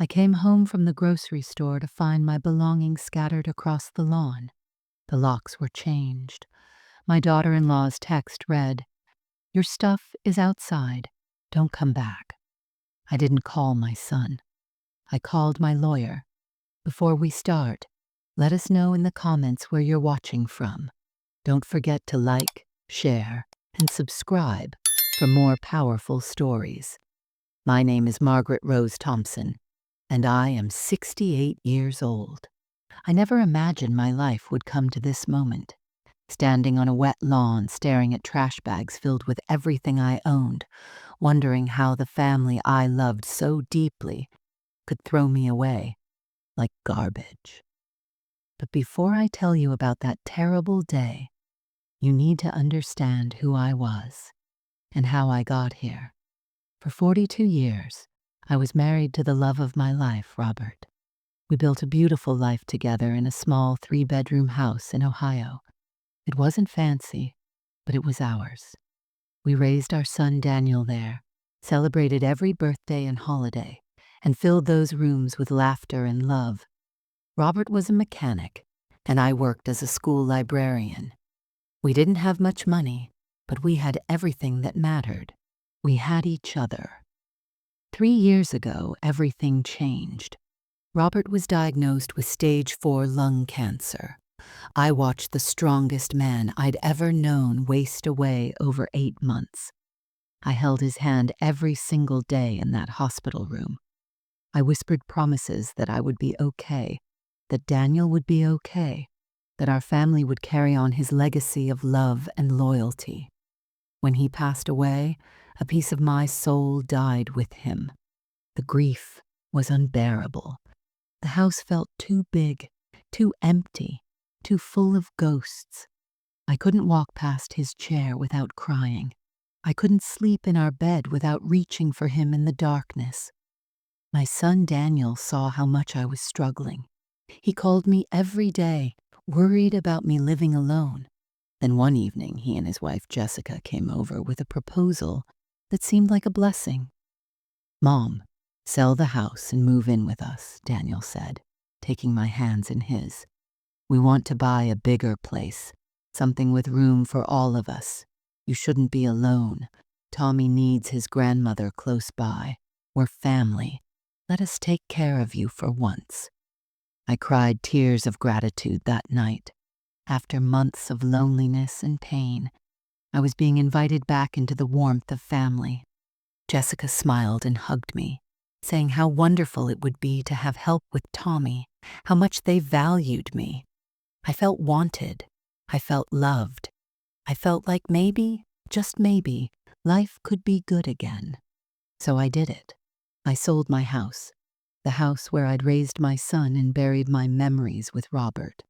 I came home from the grocery store to find my belongings scattered across the lawn. The locks were changed. My daughter-in-law's text read, "Your stuff is outside. Don't come back." I didn't call my son. I called my lawyer. Before we start, let us know in the comments where you're watching from. Don't forget to like, share, and subscribe for more powerful stories. My name is Margaret Rose Thompson, and I am 68 years old. I never imagined my life would come to this moment. Standing on a wet lawn, staring at trash bags filled with everything I owned, wondering how the family I loved so deeply could throw me away like garbage. But before I tell you about that terrible day, you need to understand who I was and how I got here. For 42 years, I was married to the love of my life, Robert. We built a beautiful life together in a small 3-bedroom house in Ohio. It wasn't fancy, but it was ours. We raised our son Daniel there, celebrated every birthday and holiday, and filled those rooms with laughter and love. Robert was a mechanic, and I worked as a school librarian. We didn't have much money, but we had everything that mattered. We had each other. 3 years ago, everything changed. Robert was diagnosed with stage 4 lung cancer. I watched the strongest man I'd ever known waste away over 8 months. I held his hand every single day in that hospital room. I whispered promises that I would be okay, that Daniel would be okay, that our family would carry on his legacy of love and loyalty. When he passed away, a piece of my soul died with him. The grief was unbearable. The house felt too big, too empty, too full of ghosts. I couldn't walk past his chair without crying. I couldn't sleep in our bed without reaching for him in the darkness. My son Daniel saw how much I was struggling. He called me every day, worried about me living alone. Then one evening, he and his wife Jessica came over with a proposal that seemed like a blessing. "Mom, sell the house and move in with us," Daniel said, taking my hands in his. "We want to buy a bigger place, something with room for all of us. You shouldn't be alone. Tommy needs his grandmother close by. We're family. Let us take care of you for once." I cried tears of gratitude that night. After months of loneliness and pain, I was being invited back into the warmth of family. Jessica smiled and hugged me, saying how wonderful it would be to have help with Tommy, how much they valued me. I felt wanted. I felt loved. I felt like maybe, just maybe, life could be good again. So I did it. I sold my house, the house where I'd raised my son and buried my memories with Robert.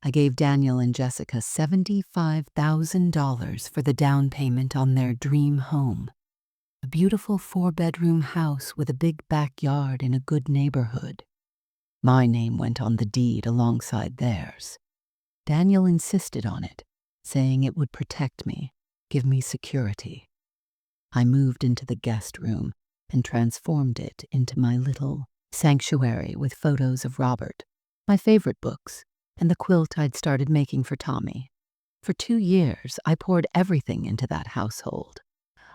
I gave Daniel and Jessica $75,000 for the down payment on their dream home. A beautiful 4-bedroom house with a big backyard in a good neighborhood. My name went on the deed alongside theirs. Daniel insisted on it, saying it would protect me, give me security. I moved into the guest room and transformed it into my little sanctuary with photos of Robert, my favorite books, and the quilt I'd started making for Tommy. For 2 years, I poured everything into that household.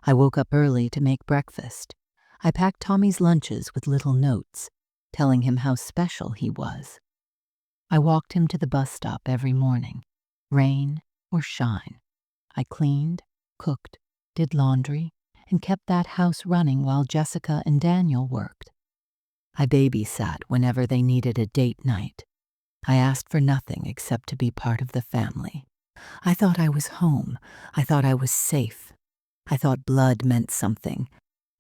I woke up early to make breakfast. I packed Tommy's lunches with little notes, telling him how special he was. I walked him to the bus stop every morning, rain or shine. I cleaned, cooked, did laundry, and kept that house running while Jessica and Daniel worked. I babysat whenever they needed a date night. I asked for nothing except to be part of the family. I thought I was home. I thought I was safe. I thought blood meant something.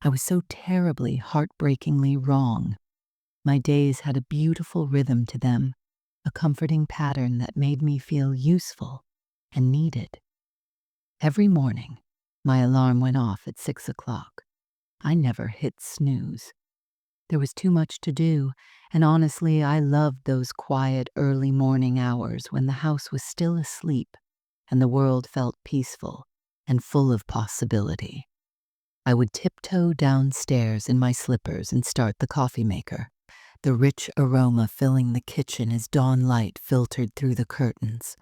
I was so terribly, heartbreakingly wrong. My days had a beautiful rhythm to them, a comforting pattern that made me feel useful and needed. Every morning, my alarm went off at 6 o'clock. I never hit snooze. There was too much to do, and honestly, I loved those quiet early morning hours when the house was still asleep and the world felt peaceful and full of possibility. I would tiptoe downstairs in my slippers and start the coffee maker. the rich aroma filling the kitchen as dawn light filtered through the curtains.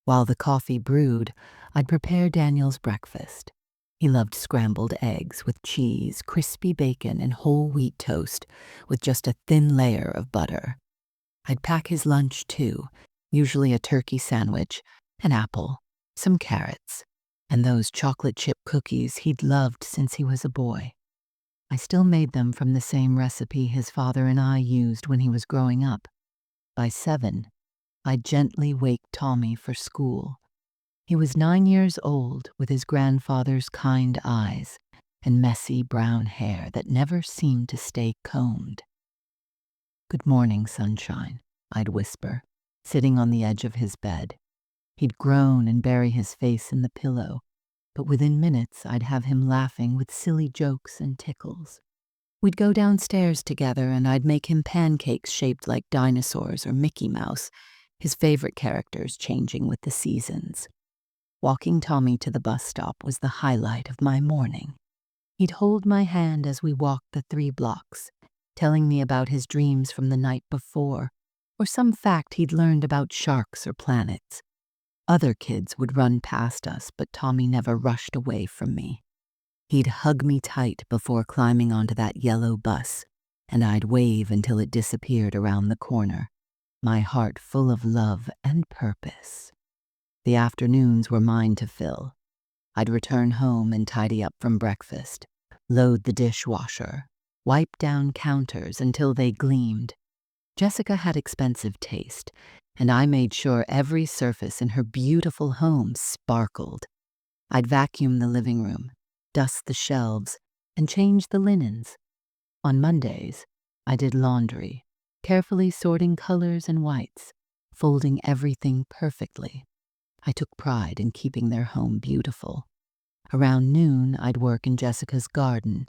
While the coffee brewed, I'd prepare Daniel's breakfast. He loved scrambled eggs with cheese, crispy bacon, and whole wheat toast with just a thin layer of butter. I'd pack his lunch too, usually a turkey sandwich, an apple, some carrots, and those chocolate chip cookies he'd loved since he was a boy. I still made them from the same recipe his father and I used when he was growing up. By 7, I'd gently wake Tommy for school. He was 9 years old with his grandfather's kind eyes and messy brown hair that never seemed to stay combed. "Good morning, sunshine," I'd whisper, sitting on the edge of his bed. He'd groan and bury his face in the pillow, but within minutes I'd have him laughing with silly jokes and tickles. We'd go downstairs together and I'd make him pancakes shaped like dinosaurs or Mickey Mouse, his favorite characters changing with the seasons. Walking Tommy to the bus stop was the highlight of my morning. He'd hold my hand as we walked the 3 blocks, telling me about his dreams from the night before, or some fact he'd learned about sharks or planets. Other kids would run past us, but Tommy never rushed away from me. He'd hug me tight before climbing onto that yellow bus, and I'd wave until it disappeared around the corner, my heart full of love and purpose. The afternoons were mine to fill. I'd return home and tidy up from breakfast, load the dishwasher, wipe down counters until they gleamed. Jessica had expensive taste, and I made sure every surface in her beautiful home sparkled. I'd vacuum the living room, dust the shelves, and change the linens. On Mondays, I did laundry, carefully sorting colors and whites, folding everything perfectly. I took pride in keeping their home beautiful. Around noon, I'd work in Jessica's garden.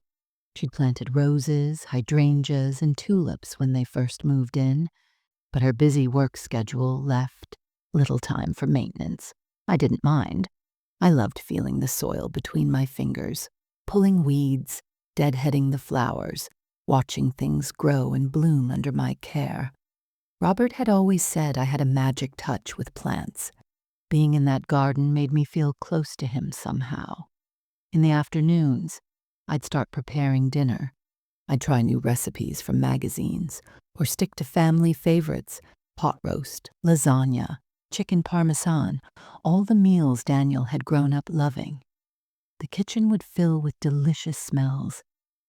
She'd planted roses, hydrangeas, and tulips when they first moved in, but her busy work schedule left little time for maintenance. I didn't mind. I loved feeling the soil between my fingers, pulling weeds, deadheading the flowers, watching things grow and bloom under my care. Robert had always said I had a magic touch with plants. Being in that garden made me feel close to him somehow. In the afternoons, I'd start preparing dinner. I'd try new recipes from magazines, or stick to family favorites, pot roast, lasagna, chicken parmesan, all the meals Daniel had grown up loving. The kitchen would fill with delicious smells,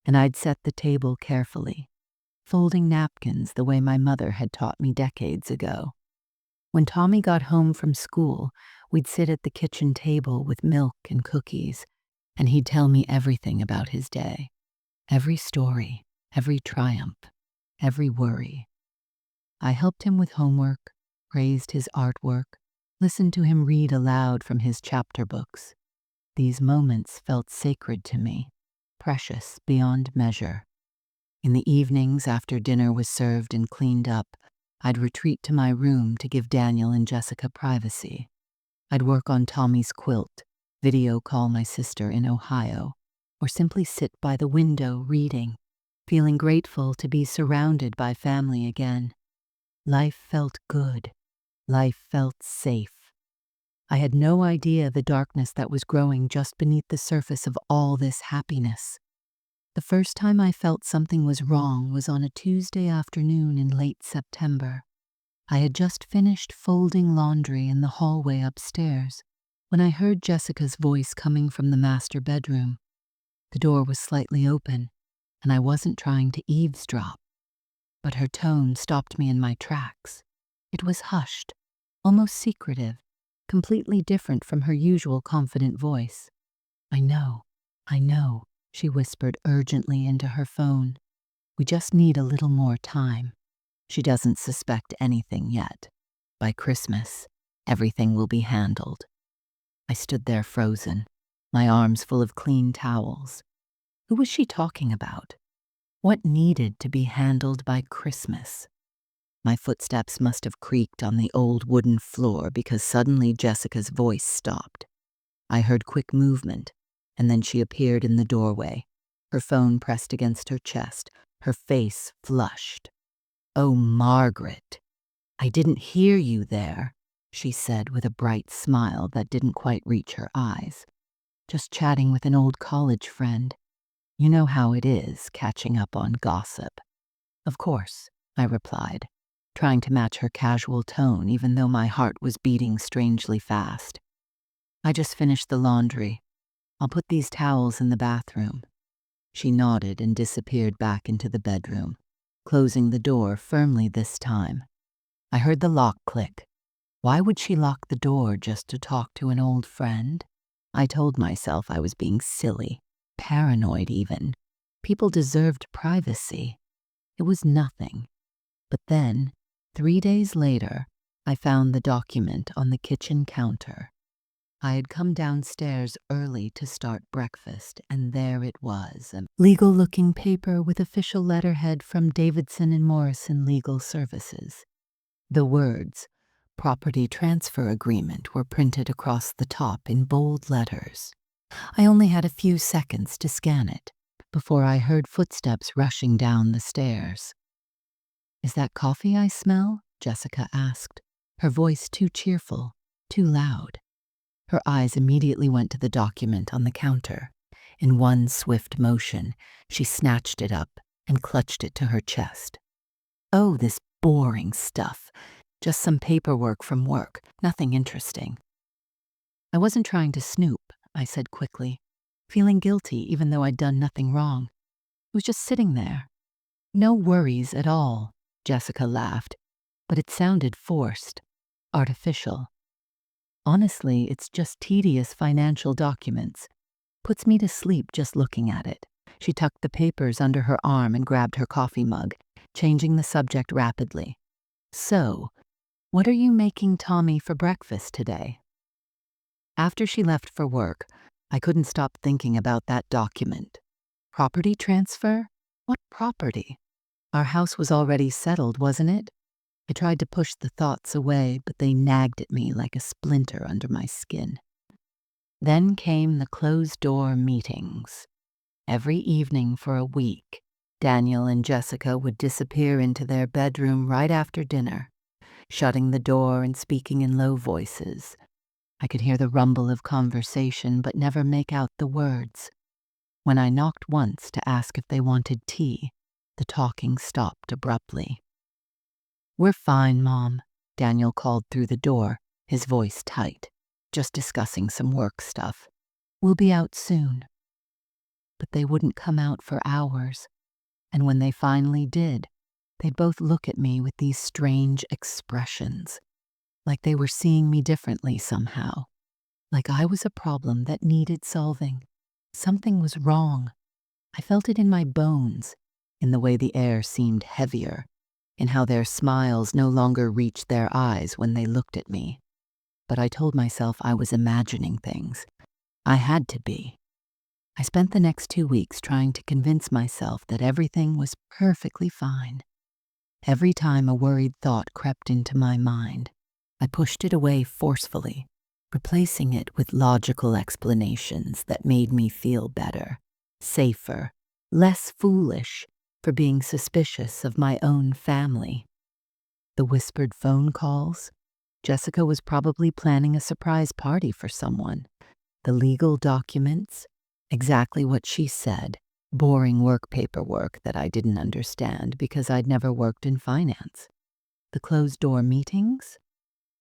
and I'd set the table carefully, folding napkins the way my mother had taught me decades ago. When Tommy got home from school, we'd sit at the kitchen table with milk and cookies, and he'd tell me everything about his day. Every story, every triumph, every worry. I helped him with homework, praised his artwork, listened to him read aloud from his chapter books. These moments felt sacred to me, precious beyond measure. In the evenings after dinner was served and cleaned up, I'd retreat to my room to give Daniel and Jessica privacy. I'd work on Tommy's quilt, video call my sister in Ohio, or simply sit by the window reading, feeling grateful to be surrounded by family again. Life felt good. Life felt safe. I had no idea the darkness that was growing just beneath the surface of all this happiness. The first time I felt something was wrong was on a Tuesday afternoon in late September. I had just finished folding laundry in the hallway upstairs when I heard Jessica's voice coming from the master bedroom. The door was slightly open, and I wasn't trying to eavesdrop, but her tone stopped me in my tracks. It was hushed, almost secretive, completely different from her usual confident voice. I know, she whispered urgently into her phone. "We just need a little more time. She doesn't suspect anything yet. By Christmas, everything will be handled." I stood there frozen, my arms full of clean towels. Who was she talking about? What needed to be handled by Christmas? My footsteps must have creaked on the old wooden floor because suddenly Jessica's voice stopped. I heard quick movement, and then she appeared in the doorway, her phone pressed against her chest, her face flushed. "Oh, Margaret, I didn't hear you there," she said with a bright smile that didn't quite reach her eyes. "Just chatting with an old college friend. You know how it is, catching up on gossip." "Of course," I replied, trying to match her casual tone even though my heart was beating strangely fast. "I just finished the laundry. I'll put these towels in the bathroom." She nodded and disappeared back into the bedroom, closing the door firmly this time. I heard the lock click. Why would she lock the door just to talk to an old friend? I told myself I was being silly, paranoid even. People deserved privacy. It was nothing. But then, 3 days later, I found the document on the kitchen counter. I had come downstairs early to start breakfast, and there it was, a legal-looking paper with official letterhead from Davidson and Morrison Legal Services. The words, "Property Transfer Agreement," were printed across the top in bold letters. I only had a few seconds to scan it before I heard footsteps rushing down the stairs. "Is that coffee I smell?" Jessica asked, her voice too cheerful, too loud. Her eyes immediately went to the document on the counter. In one swift motion, she snatched it up and clutched it to her chest. "Oh, this boring stuff. Just some paperwork from work, nothing interesting." "I wasn't trying to snoop," I said quickly, feeling guilty even though I'd done nothing wrong. "It was just sitting there. No worries at all." Jessica laughed, but it sounded forced, artificial. "Honestly, it's just tedious financial documents. Puts me to sleep just looking at it." She tucked the papers under her arm and grabbed her coffee mug, changing the subject rapidly. "So, what are you making Tommy for breakfast today?" After she left for work, I couldn't stop thinking about that document. Property transfer? What property? Our house was already settled, wasn't it? I tried to push the thoughts away, but they nagged at me like a splinter under my skin. Then came the closed-door meetings. Every evening for a week, Daniel and Jessica would disappear into their bedroom right after dinner, shutting the door and speaking in low voices. I could hear the rumble of conversation but never make out the words. When I knocked once to ask if they wanted tea, the talking stopped abruptly. "We're fine, Mom," Daniel called through the door, his voice tight. "Just discussing some work stuff. We'll be out soon." But they wouldn't come out for hours, and when they finally did, they'd both look at me with these strange expressions, like they were seeing me differently somehow, like I was a problem that needed solving. Something was wrong. I felt it in my bones, in the way the air seemed heavier, in how their smiles no longer reached their eyes when they looked at me. But I told myself I was imagining things. I had to be. I spent the next 2 weeks trying to convince myself that everything was perfectly fine. Every time a worried thought crept into my mind, I pushed it away forcefully, replacing it with logical explanations that made me feel better, safer, less foolish for being suspicious of my own family. The whispered phone calls. Jessica was probably planning a surprise party for someone. The legal documents. Exactly what she said. Boring work paperwork that I didn't understand because I'd never worked in finance. The closed-door meetings.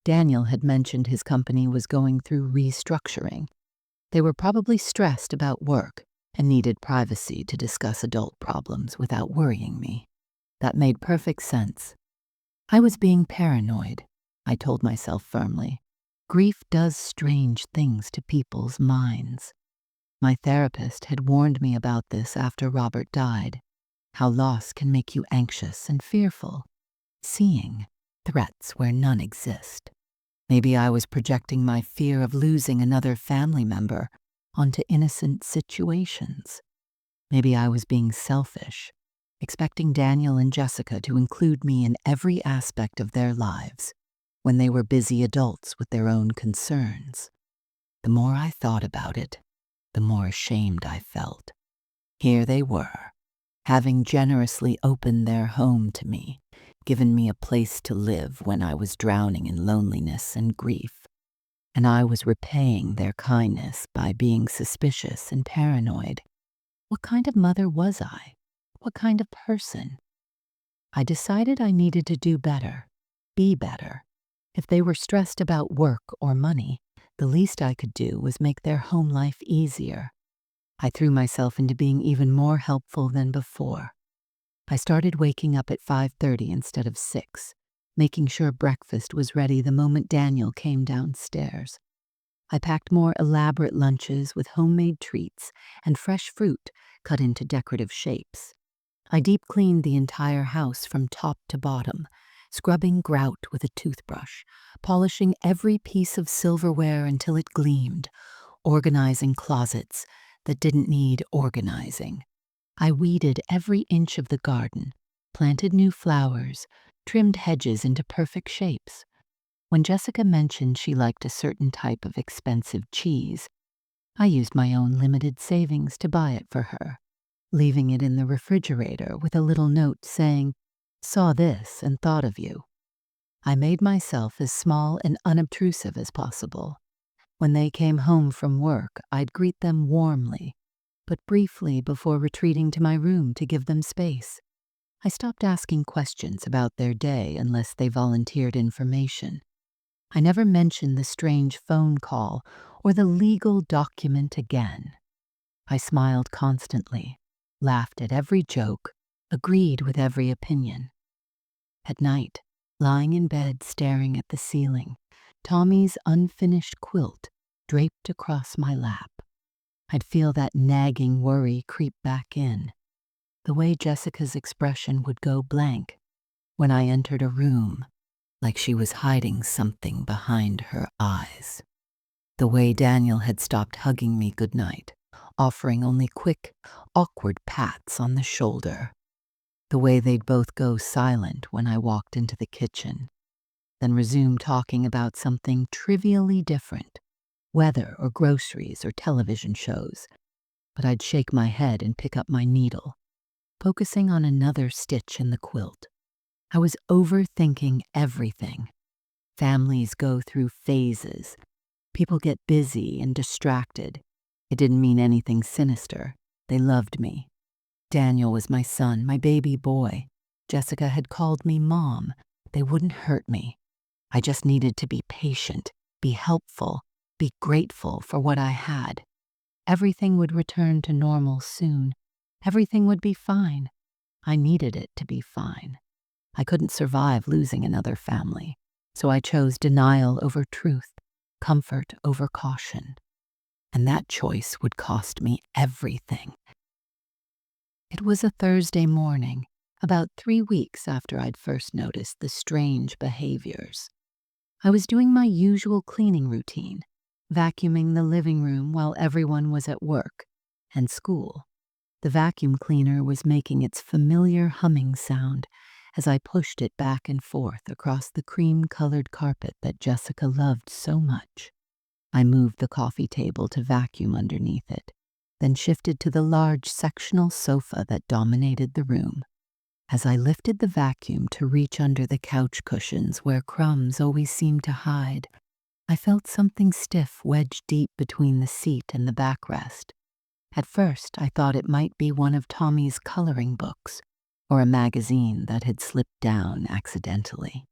Daniel had mentioned his company was going through restructuring. They were probably stressed about work and needed privacy to discuss adult problems without worrying me. That made perfect sense. I was being paranoid, I told myself firmly. Grief does strange things to people's minds. My therapist had warned me about this after Robert died, how loss can make you anxious and fearful, seeing threats where none exist. Maybe I was projecting my fear of losing another family member onto innocent situations. Maybe I was being selfish, expecting Daniel and Jessica to include me in every aspect of their lives when they were busy adults with their own concerns. The more I thought about it, the more ashamed I felt. Here they were, having generously opened their home to me, given me a place to live when I was drowning in loneliness and grief, and I was repaying their kindness by being suspicious and paranoid. What kind of mother was I? What kind of person? I decided I needed to do better, be better. If they were stressed about work or money, the least I could do was make their home life easier. I threw myself into being even more helpful than before. I started waking up at 5:30 instead of 6, making sure breakfast was ready the moment Daniel came downstairs. I packed more elaborate lunches with homemade treats and fresh fruit cut into decorative shapes. I deep cleaned the entire house from top to bottom, scrubbing grout with a toothbrush, polishing every piece of silverware until it gleamed, organizing closets that didn't need organizing. I weeded every inch of the garden, planted new flowers, trimmed hedges into perfect shapes. When Jessica mentioned she liked a certain type of expensive cheese, I used my own limited savings to buy it for her, leaving it in the refrigerator with a little note saying, "Saw this and thought of you." I made myself as small and unobtrusive as possible. When they came home from work, I'd greet them warmly, but briefly before retreating to my room to give them space. I stopped asking questions about their day unless they volunteered information. I never mentioned the strange phone call or the legal document again. I smiled constantly, laughed at every joke, agreed with every opinion. At night, lying in bed staring at the ceiling, Tommy's unfinished quilt draped across my lap, I'd feel that nagging worry creep back in. The way Jessica's expression would go blank when I entered a room, like she was hiding something behind her eyes. The way Daniel had stopped hugging me goodnight, offering only quick, awkward pats on the shoulder. The way they'd both go silent when I walked into the kitchen, then resume talking about something trivially different, weather or groceries or television shows. But I'd shake my head and pick up my needle, focusing on another stitch in the quilt. I was overthinking everything. Families go through phases. People get busy and distracted. It didn't mean anything sinister. They loved me. Daniel was my son, my baby boy. Jessica had called me Mom. They wouldn't hurt me. I just needed to be patient, be helpful, be grateful for what I had. Everything would return to normal soon. Everything would be fine. I needed it to be fine. I couldn't survive losing another family, so I chose denial over truth, comfort over caution. And that choice would cost me everything. It was a Thursday morning, about 3 weeks after I'd first noticed the strange behaviors. I was doing my usual cleaning routine, vacuuming the living room while everyone was at work and school. The vacuum cleaner was making its familiar humming sound as I pushed it back and forth across the cream-colored carpet that Jessica loved so much. I moved the coffee table to vacuum underneath it, then shifted to the large sectional sofa that dominated the room. As I lifted the vacuum to reach under the couch cushions where crumbs always seemed to hide, I felt something stiff wedged deep between the seat and the backrest. At first, I thought it might be one of Tommy's coloring books, or a magazine that had slipped down accidentally.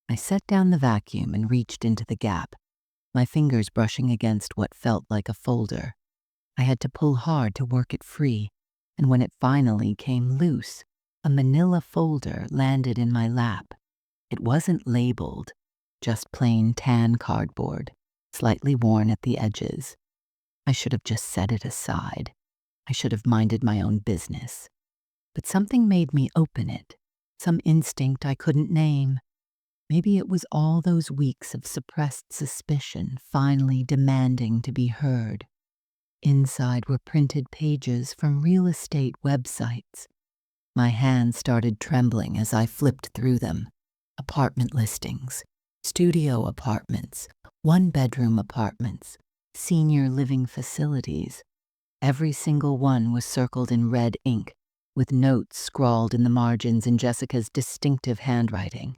I set down the vacuum and reached into the gap, my fingers brushing against what felt like a folder. I had to pull hard to work it free, and when it finally came loose, a manila folder landed in my lap. It wasn't labeled, just plain tan cardboard, slightly worn at the edges. I should have just set it aside. I should have minded my own business. But something made me open it, some instinct I couldn't name. Maybe it was all those weeks of suppressed suspicion finally demanding to be heard. Inside were printed pages from real estate websites. My hands started trembling as I flipped through them. Apartment listings, studio apartments, one-bedroom apartments, senior living facilities. Every single one was circled in red ink, with notes scrawled in the margins in Jessica's distinctive handwriting.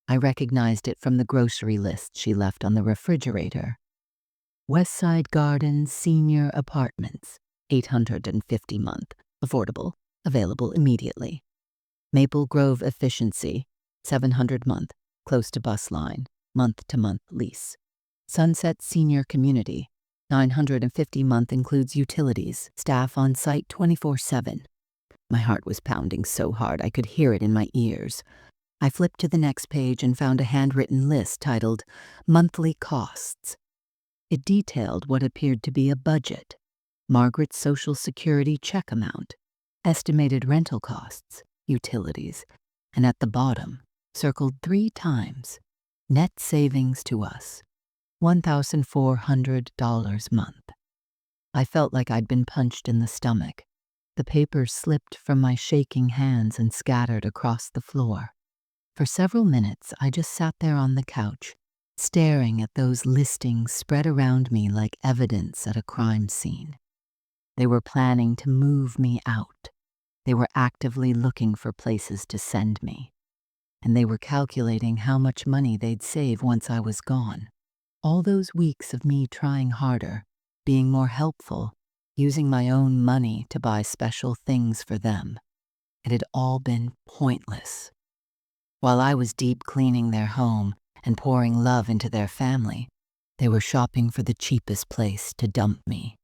I recognized it from the grocery list she left on the refrigerator. Westside Gardens Senior Apartments, $850 month, affordable, available immediately. Maple Grove Efficiency, $700 month, close to bus line, month-to-month lease. Sunset Senior Community, $950 month, includes utilities, staff on site 24/7. My heart was pounding so hard I could hear it in my ears. I flipped to the next page and found a handwritten list titled Monthly Costs. It detailed what appeared to be a budget, Margaret's Social Security check amount, estimated rental costs, utilities, and at the bottom, circled 3 times, net savings to us, $1,400 month. I felt like I'd been punched in the stomach. The papers slipped from my shaking hands and scattered across the floor. For several minutes, I just sat there on the couch, staring at those listings spread around me like evidence at a crime scene. They were planning to move me out. They were actively looking for places to send me. And they were calculating how much money they'd save once I was gone. All those weeks of me trying harder, being more helpful, using my own money to buy special things for them. It had all been pointless. While I was deep cleaning their home and pouring love into their family, they were shopping for the cheapest place to dump me.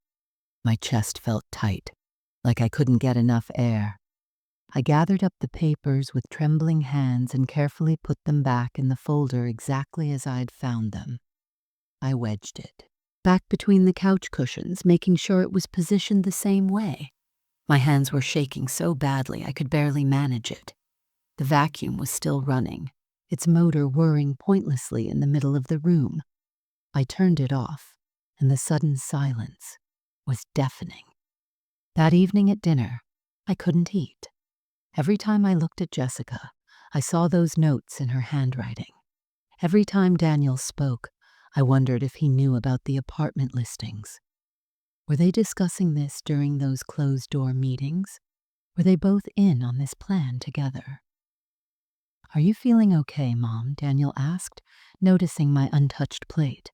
My chest felt tight, like I couldn't get enough air. I gathered up the papers with trembling hands and carefully put them back in the folder exactly as I'd found them. I wedged it back between the couch cushions, making sure it was positioned the same way. My hands were shaking so badly I could barely manage it. The vacuum was still running, its motor whirring pointlessly in the middle of the room. I turned it off, and the sudden silence was deafening. That evening at dinner, I couldn't eat. Every time I looked at Jessica, I saw those notes in her handwriting. Every time Daniel spoke, I wondered if he knew about the apartment listings. Were they discussing this during those closed-door meetings? Were they both in on this plan together? "Are you feeling okay, Mom?" Daniel asked, noticing my untouched plate.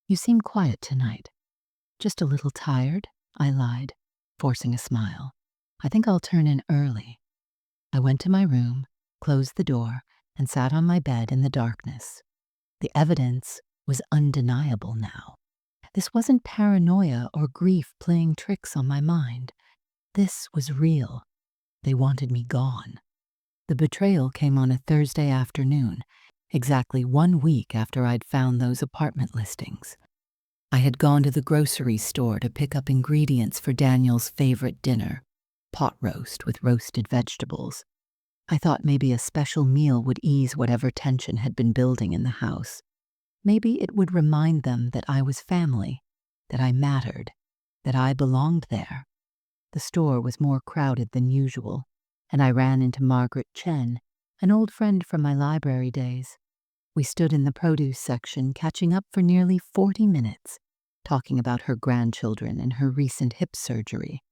"You seem quiet tonight." "Just a little tired," I lied, forcing a smile. "I think I'll turn in early." I went to my room, closed the door, and sat on my bed in the darkness. The evidence was undeniable now. This wasn't paranoia or grief playing tricks on my mind. This was real. They wanted me gone. The betrayal came on a Thursday afternoon, exactly 1 week after I'd found those apartment listings. I had gone to the grocery store to pick up ingredients for Daniel's favorite dinner, pot roast with roasted vegetables. I thought maybe a special meal would ease whatever tension had been building in the house. Maybe it would remind them that I was family, that I mattered, that I belonged there. The store was more crowded than usual, and I ran into Margaret Chen, an old friend from my library days. We stood in the produce section, catching up for nearly 40 minutes, talking about her grandchildren and her recent hip surgery.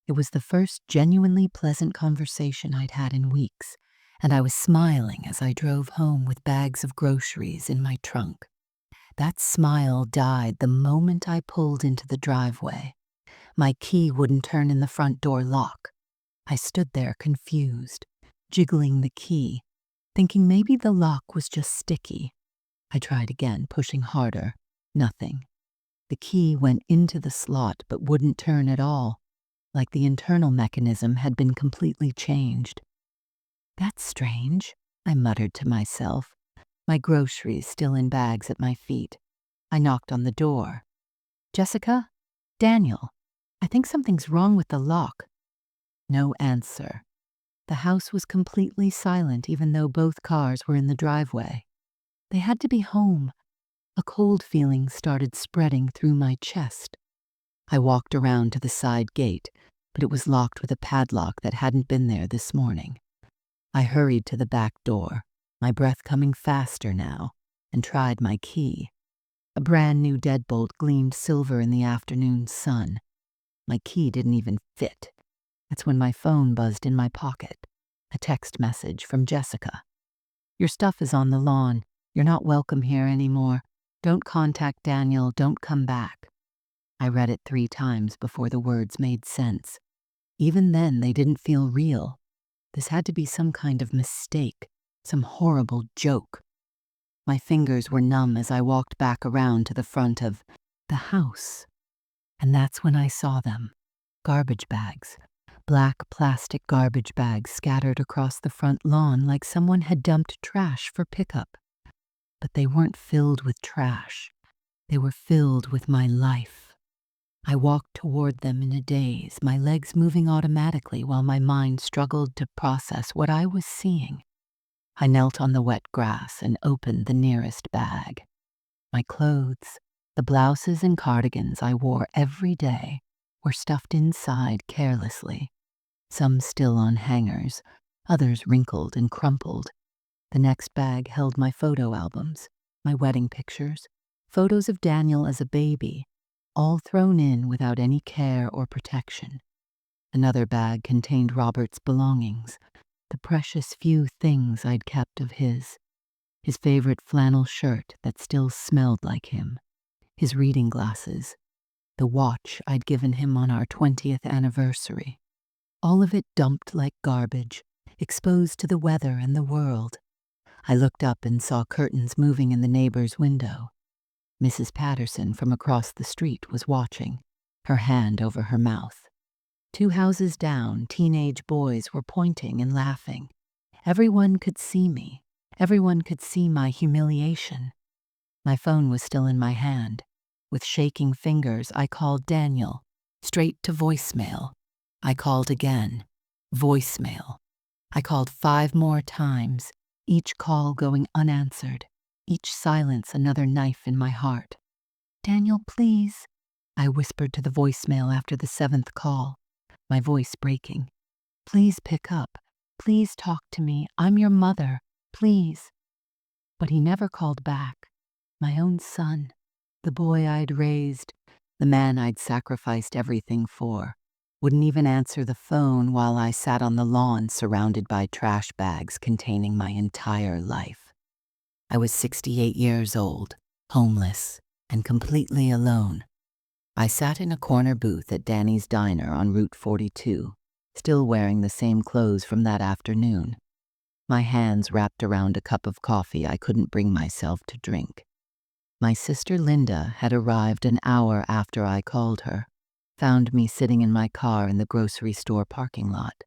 It was the first genuinely pleasant conversation I'd had in weeks, and I was smiling as I drove home with bags of groceries in my trunk. That smile died the moment I pulled into the driveway. My key wouldn't turn in the front door lock. I stood there confused, jiggling the key, thinking maybe the lock was just sticky. I tried again, pushing harder. Nothing. The key went into the slot but wouldn't turn at all, like the internal mechanism had been completely changed. "That's strange," I muttered to myself, my groceries still in bags at my feet. I knocked on the door. "Jessica? Daniel? I think something's wrong with the lock." No answer. The house was completely silent even though both cars were in the driveway. They had to be home. A cold feeling started spreading through my chest. I walked around to the side gate, but it was locked with a padlock that hadn't been there this morning. I hurried to the back door, my breath coming faster now, and tried my key. A brand new deadbolt gleamed silver in the afternoon sun. My key didn't even fit. That's when my phone buzzed in my pocket. A text message from Jessica. Your stuff is on the lawn. You're not welcome here anymore. Don't contact Daniel. Don't come back. I read it 3 times before the words made sense. Even then, they didn't feel real. This had to be some kind of mistake, some horrible joke. My fingers were numb as I walked back around to the front of the house. And that's when I saw them. Garbage bags. Black plastic garbage bags scattered across the front lawn like someone had dumped trash for pickup. But they weren't filled with trash. They were filled with my life. I walked toward them in a daze, my legs moving automatically while my mind struggled to process what I was seeing. I knelt on the wet grass and opened the nearest bag. My clothes, the blouses and cardigans I wore every day, were stuffed inside carelessly. Some still on hangers, others wrinkled and crumpled. The next bag held my photo albums, my wedding pictures, photos of Daniel as a baby, all thrown in without any care or protection. Another bag contained Robert's belongings, the precious few things I'd kept of his favorite flannel shirt that still smelled like him, his reading glasses, the watch I'd given him on our 20th anniversary. All of it dumped like garbage, exposed to the weather and the world. I looked up and saw curtains moving in the neighbor's window. Mrs. Patterson from across the street was watching, her hand over her mouth. 2 houses down, teenage boys were pointing and laughing. Everyone could see me. Everyone could see my humiliation. My phone was still in my hand. With shaking fingers, I called Daniel, straight to voicemail. I called again. Voicemail. I called 5 more times, each call going unanswered, each silence another knife in my heart. Daniel, please, I whispered to the voicemail after the 7th call, my voice breaking. Please pick up. Please talk to me. I'm your mother. Please. But he never called back. My own son, the boy I'd raised, the man I'd sacrificed everything for, wouldn't even answer the phone while I sat on the lawn surrounded by trash bags containing my entire life. I was 68 years old, homeless, and completely alone. I sat in a corner booth at Danny's Diner on Route 42, still wearing the same clothes from that afternoon. My hands wrapped around a cup of coffee I couldn't bring myself to drink. My sister Linda had arrived an hour after I called her, found me sitting in my car in the grocery store parking lot,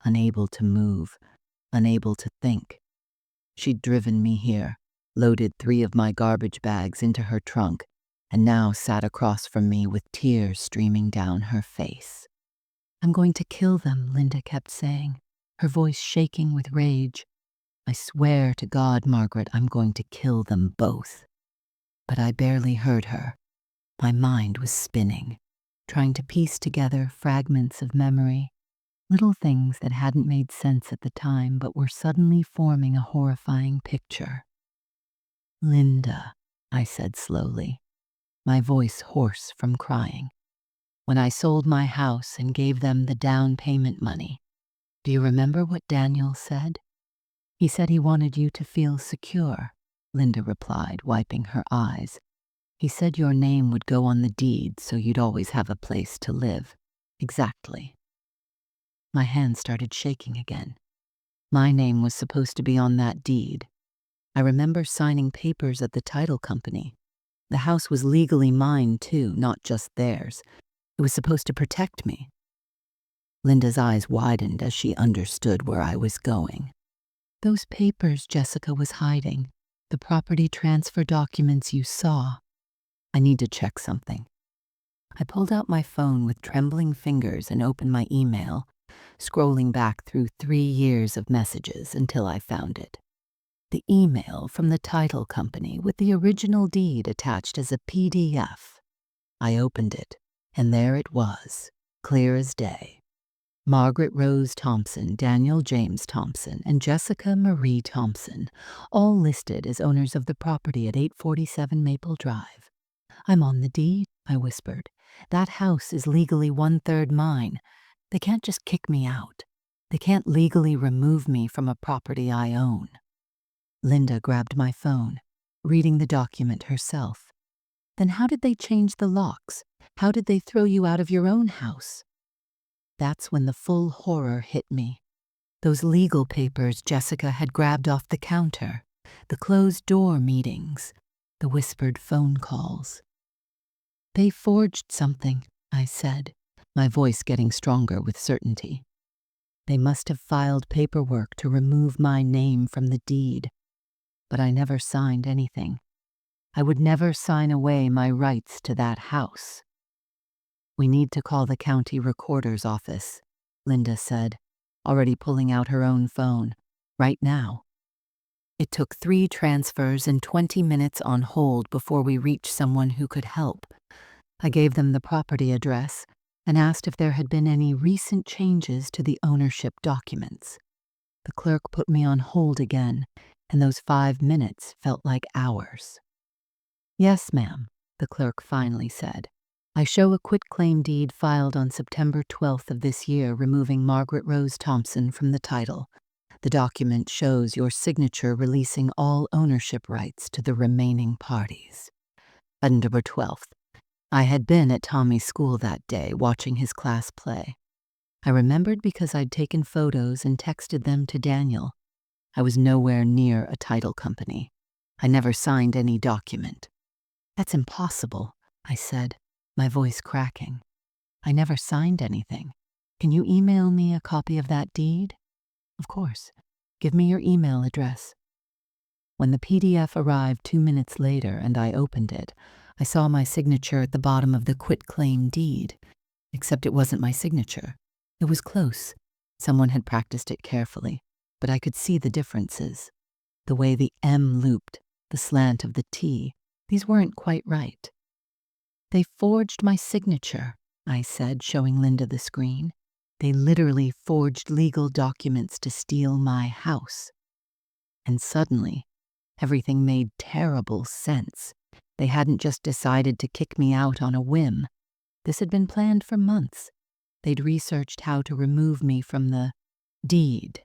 unable to move, unable to think. She'd driven me here, loaded 3 of my garbage bags into her trunk, and now sat across from me with tears streaming down her face. I'm going to kill them, Linda kept saying, her voice shaking with rage. I swear to God, Margaret, I'm going to kill them both. But I barely heard her. My mind was spinning, trying to piece together fragments of memory, little things that hadn't made sense at the time but were suddenly forming a horrifying picture. Linda, I said slowly, my voice hoarse from crying. When I sold my house and gave them the down payment money, do you remember what Daniel said? He said he wanted you to feel secure, Linda replied, wiping her eyes. He said your name would go on the deed so you'd always have a place to live. Exactly. My hand started shaking again. My name was supposed to be on that deed. I remember signing papers at the title company. The house was legally mine, too, not just theirs. It was supposed to protect me. Linda's eyes widened as she understood where I was going. Those papers Jessica was hiding, the property transfer documents you saw. I need to check something. I pulled out my phone with trembling fingers and opened my email, scrolling back through 3 years of messages until I found it. The email from the title company with the original deed attached as a PDF. I opened it, and there it was, clear as day. Margaret Rose Thompson, Daniel James Thompson, and Jessica Marie Thompson, all listed as owners of the property at 847 Maple Drive. I'm on the deed, I whispered. That house is legally 1/3 mine. They can't just kick me out. They can't legally remove me from a property I own. Linda grabbed my phone, reading the document herself. Then how did they change the locks? How did they throw you out of your own house? That's when the full horror hit me. Those legal papers Jessica had grabbed off the counter, the closed-door meetings, the whispered phone calls. They forged something, I said, my voice getting stronger with certainty. They must have filed paperwork to remove my name from the deed, but I never signed anything. I would never sign away my rights to that house. We need to call the county recorder's office, Linda said, already pulling out her own phone, right now. It took 3 transfers and 20 minutes on hold before we reached someone who could help. I gave them the property address and asked if there had been any recent changes to the ownership documents. The clerk put me on hold again, and those 5 minutes felt like hours. Yes, ma'am, the clerk finally said. I show a quitclaim deed filed on September 12th of this year removing Margaret Rose Thompson from the title. The document shows your signature releasing all ownership rights to the remaining parties. October 12th. I had been at Tommy's school that day watching his class play. I remembered because I'd taken photos and texted them to Daniel. I was nowhere near a title company. I never signed any document. That's impossible, I said, my voice cracking. I never signed anything. Can you email me a copy of that deed? Of course. Give me your email address. When the PDF arrived 2 minutes later and I opened it, I saw my signature at the bottom of the quitclaim deed, except it wasn't my signature. It was close. Someone had practiced it carefully, but I could see the differences. The way the M looped, the slant of the T, these weren't quite right. They forged my signature, I said, showing Linda the screen. They literally forged legal documents to steal my house. And suddenly, everything made terrible sense. They hadn't just decided to kick me out on a whim. This had been planned for months. They'd researched how to remove me from the deed,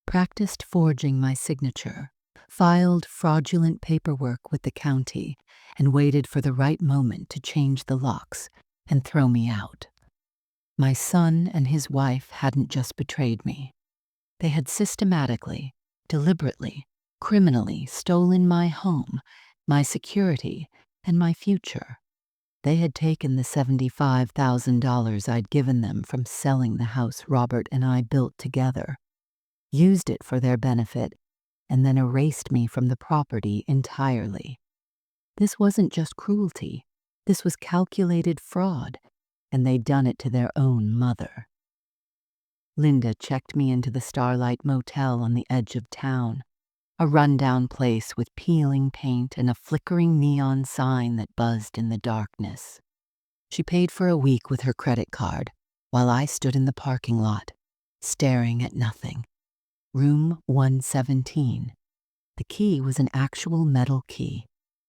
practiced forging my signature, filed fraudulent paperwork with the county, and waited for the right moment to change the locks and throw me out. My son and his wife hadn't just betrayed me. They had systematically, deliberately, criminally stolen my home, my security, and my future. They had taken the $75,000 I'd given them from selling the house Robert and I built together, used it for their benefit, and then erased me from the property entirely. This wasn't just cruelty. This was calculated fraud, and they'd done it to their own mother. Linda checked me into the Starlight Motel on the edge of town, a rundown place with peeling paint and a flickering neon sign that buzzed in the darkness. She paid for a week with her credit card, while I stood in the parking lot, staring at nothing. Room 117. The key was an actual metal key,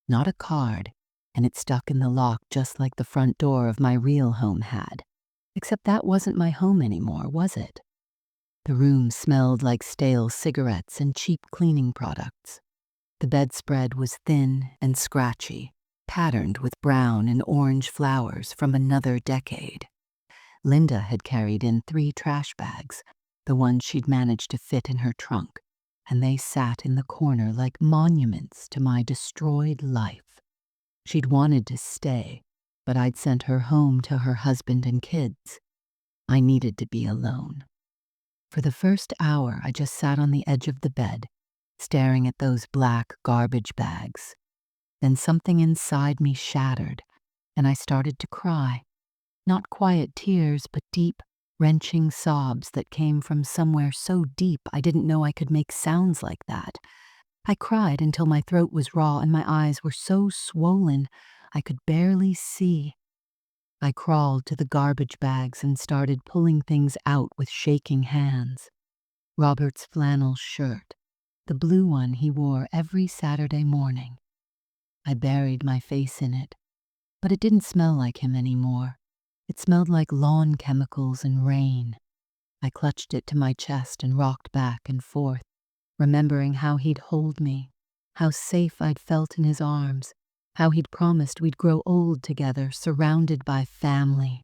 not a card, and it stuck in the lock just like the front door of my real home had. Except that wasn't my home anymore, was it? The room smelled like stale cigarettes and cheap cleaning products. The bedspread was thin and scratchy, patterned with brown and orange flowers from another decade. Linda had carried in 3 trash bags, the ones she'd managed to fit in her trunk, and they sat in the corner like monuments to my destroyed life. She'd wanted to stay, but I'd sent her home to her husband and kids. I needed to be alone. For the first hour, I just sat on the edge of the bed, staring at those black garbage bags. Then something inside me shattered, and I started to cry. Not quiet tears, but deep, wrenching sobs that came from somewhere so deep I didn't know I could make sounds like that. I cried until my throat was raw and my eyes were so swollen I could barely see. I crawled to the garbage bags and started pulling things out with shaking hands. Robert's flannel shirt, the blue one he wore every Saturday morning. I buried my face in it, but it didn't smell like him anymore. It smelled like lawn chemicals and rain. I clutched it to my chest and rocked back and forth, remembering how he'd hold me, how safe I'd felt in his arms, how he'd promised we'd grow old together, surrounded by family.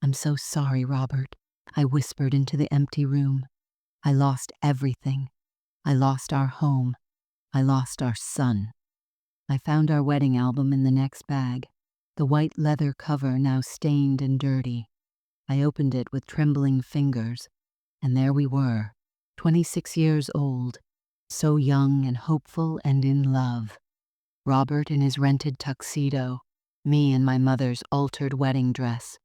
"I'm so sorry, Robert," I whispered into the empty room. "I lost everything. I lost our home. I lost our son." I found our wedding album in the next bag, the white leather cover now stained and dirty. I opened it with trembling fingers, and there we were, 26 years old, so young and hopeful and in love. Robert in his rented tuxedo, me in my mother's altered wedding dress,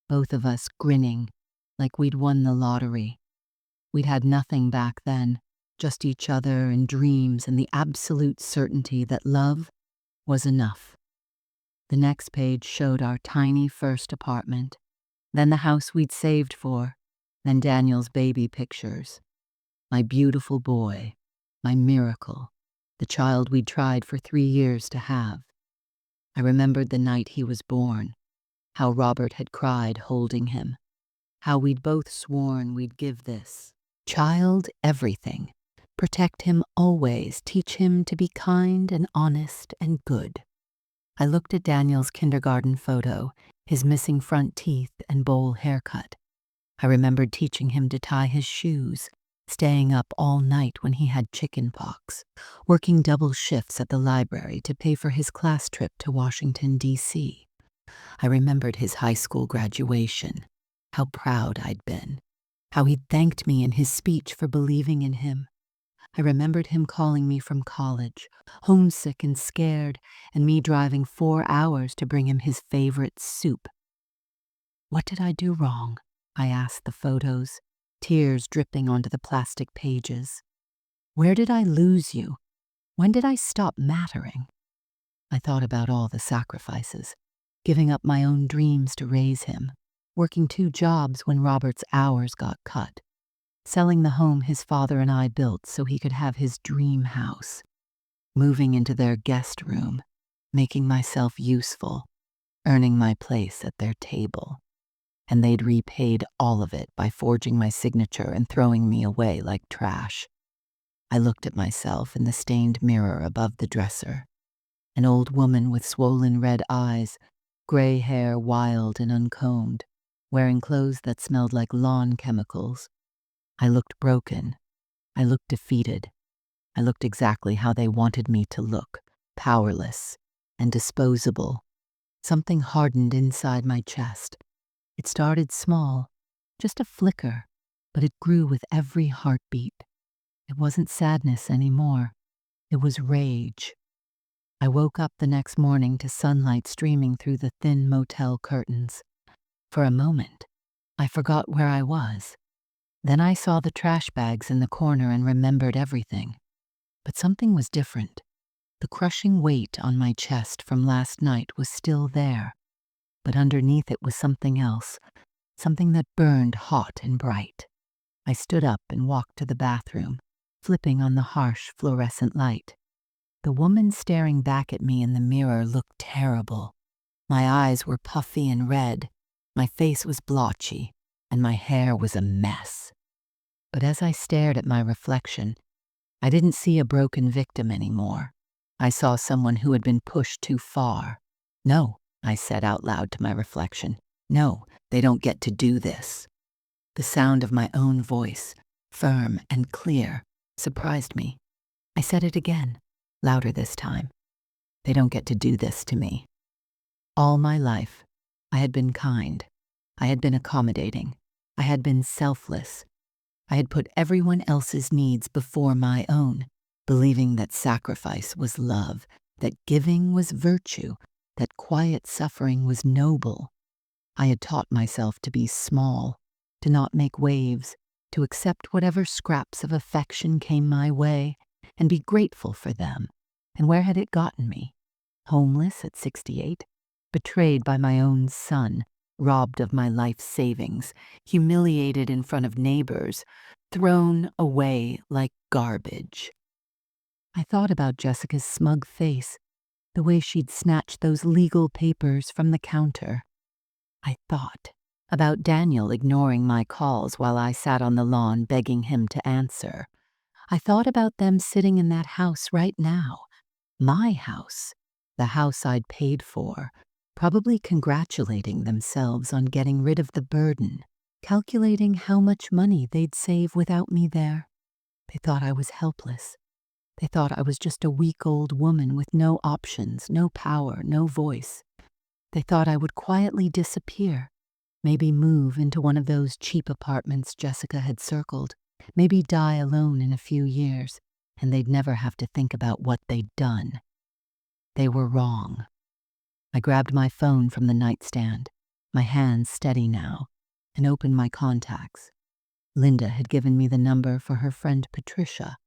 both of us grinning like we'd won the lottery. We'd had nothing back then, just each other and dreams and the absolute certainty that love was enough. The next page showed our tiny first apartment, then the house we'd saved for, then Daniel's baby pictures. My beautiful boy, my miracle, the child we'd tried for 3 years to have. I remembered the night he was born, how Robert had cried holding him, how we'd both sworn we'd give this child everything, protect him always, teach him to be kind and honest and good. I looked at Daniel's kindergarten photo, his missing front teeth and bowl haircut. I remembered teaching him to tie his shoes, staying up all night when he had chicken pox, working double shifts at the library to pay for his class trip to Washington, D.C. I remembered his high school graduation, how proud I'd been, how he'd thanked me in his speech for believing in him. I remembered him calling me from college, homesick and scared, and me driving 4 hours to bring him his favorite soup. What did I do wrong? I asked the photos, tears dripping onto the plastic pages. Where did I lose you? When did I stop mattering? I thought about all the sacrifices, giving up my own dreams to raise him, working 2 jobs when Robert's hours got cut, selling the home his father and I built so he could have his dream house, moving into their guest room, making myself useful, earning my place at their table. And they'd repaid all of it by forging my signature and throwing me away like trash. I looked at myself in the stained mirror above the dresser, an old woman with swollen red eyes, gray hair wild and uncombed, wearing clothes that smelled like lawn chemicals. I looked broken. I looked defeated. I looked exactly how they wanted me to look, powerless and disposable. Something hardened inside my chest. It started small, just a flicker, but it grew with every heartbeat. It wasn't sadness anymore. It was rage. I woke up the next morning to sunlight streaming through the thin motel curtains. For a moment, I forgot where I was. Then I saw the trash bags in the corner and remembered everything. But something was different. The crushing weight on my chest from last night was still there, but underneath it was something else, something that burned hot and bright. I stood up and walked to the bathroom, flipping on the harsh fluorescent light. The woman staring back at me in the mirror looked terrible. My eyes were puffy and red, my face was blotchy, and my hair was a mess. But as I stared at my reflection, I didn't see a broken victim anymore. I saw someone who had been pushed too far. "No," I said out loud to my reflection. "No, they don't get to do this." The sound of my own voice, firm and clear, surprised me. I said it again, louder this time. "They don't get to do this to me." All my life, I had been kind. I had been accommodating. I had been selfless. I had put everyone else's needs before my own, believing that sacrifice was love, that giving was virtue, that quiet suffering was noble. I had taught myself to be small, to not make waves, to accept whatever scraps of affection came my way, and be grateful for them. And where had it gotten me? Homeless at 68, betrayed by my own son, robbed of my life savings, humiliated in front of neighbors, thrown away like garbage. I thought about Jessica's smug face, the way she'd snatched those legal papers from the counter. I thought about Daniel ignoring my calls while I sat on the lawn begging him to answer. I thought about them sitting in that house right now, my house, the house I'd paid for, probably congratulating themselves on getting rid of the burden, calculating how much money they'd save without me there. They thought I was helpless. They thought I was just a weak old woman with no options, no power, no voice. They thought I would quietly disappear, maybe move into one of those cheap apartments Jessica had circled, maybe die alone in a few years, and they'd never have to think about what they'd done. They were wrong. I grabbed my phone from the nightstand, my hands steady now, and opened my contacts. Linda had given me the number for her friend Patricia,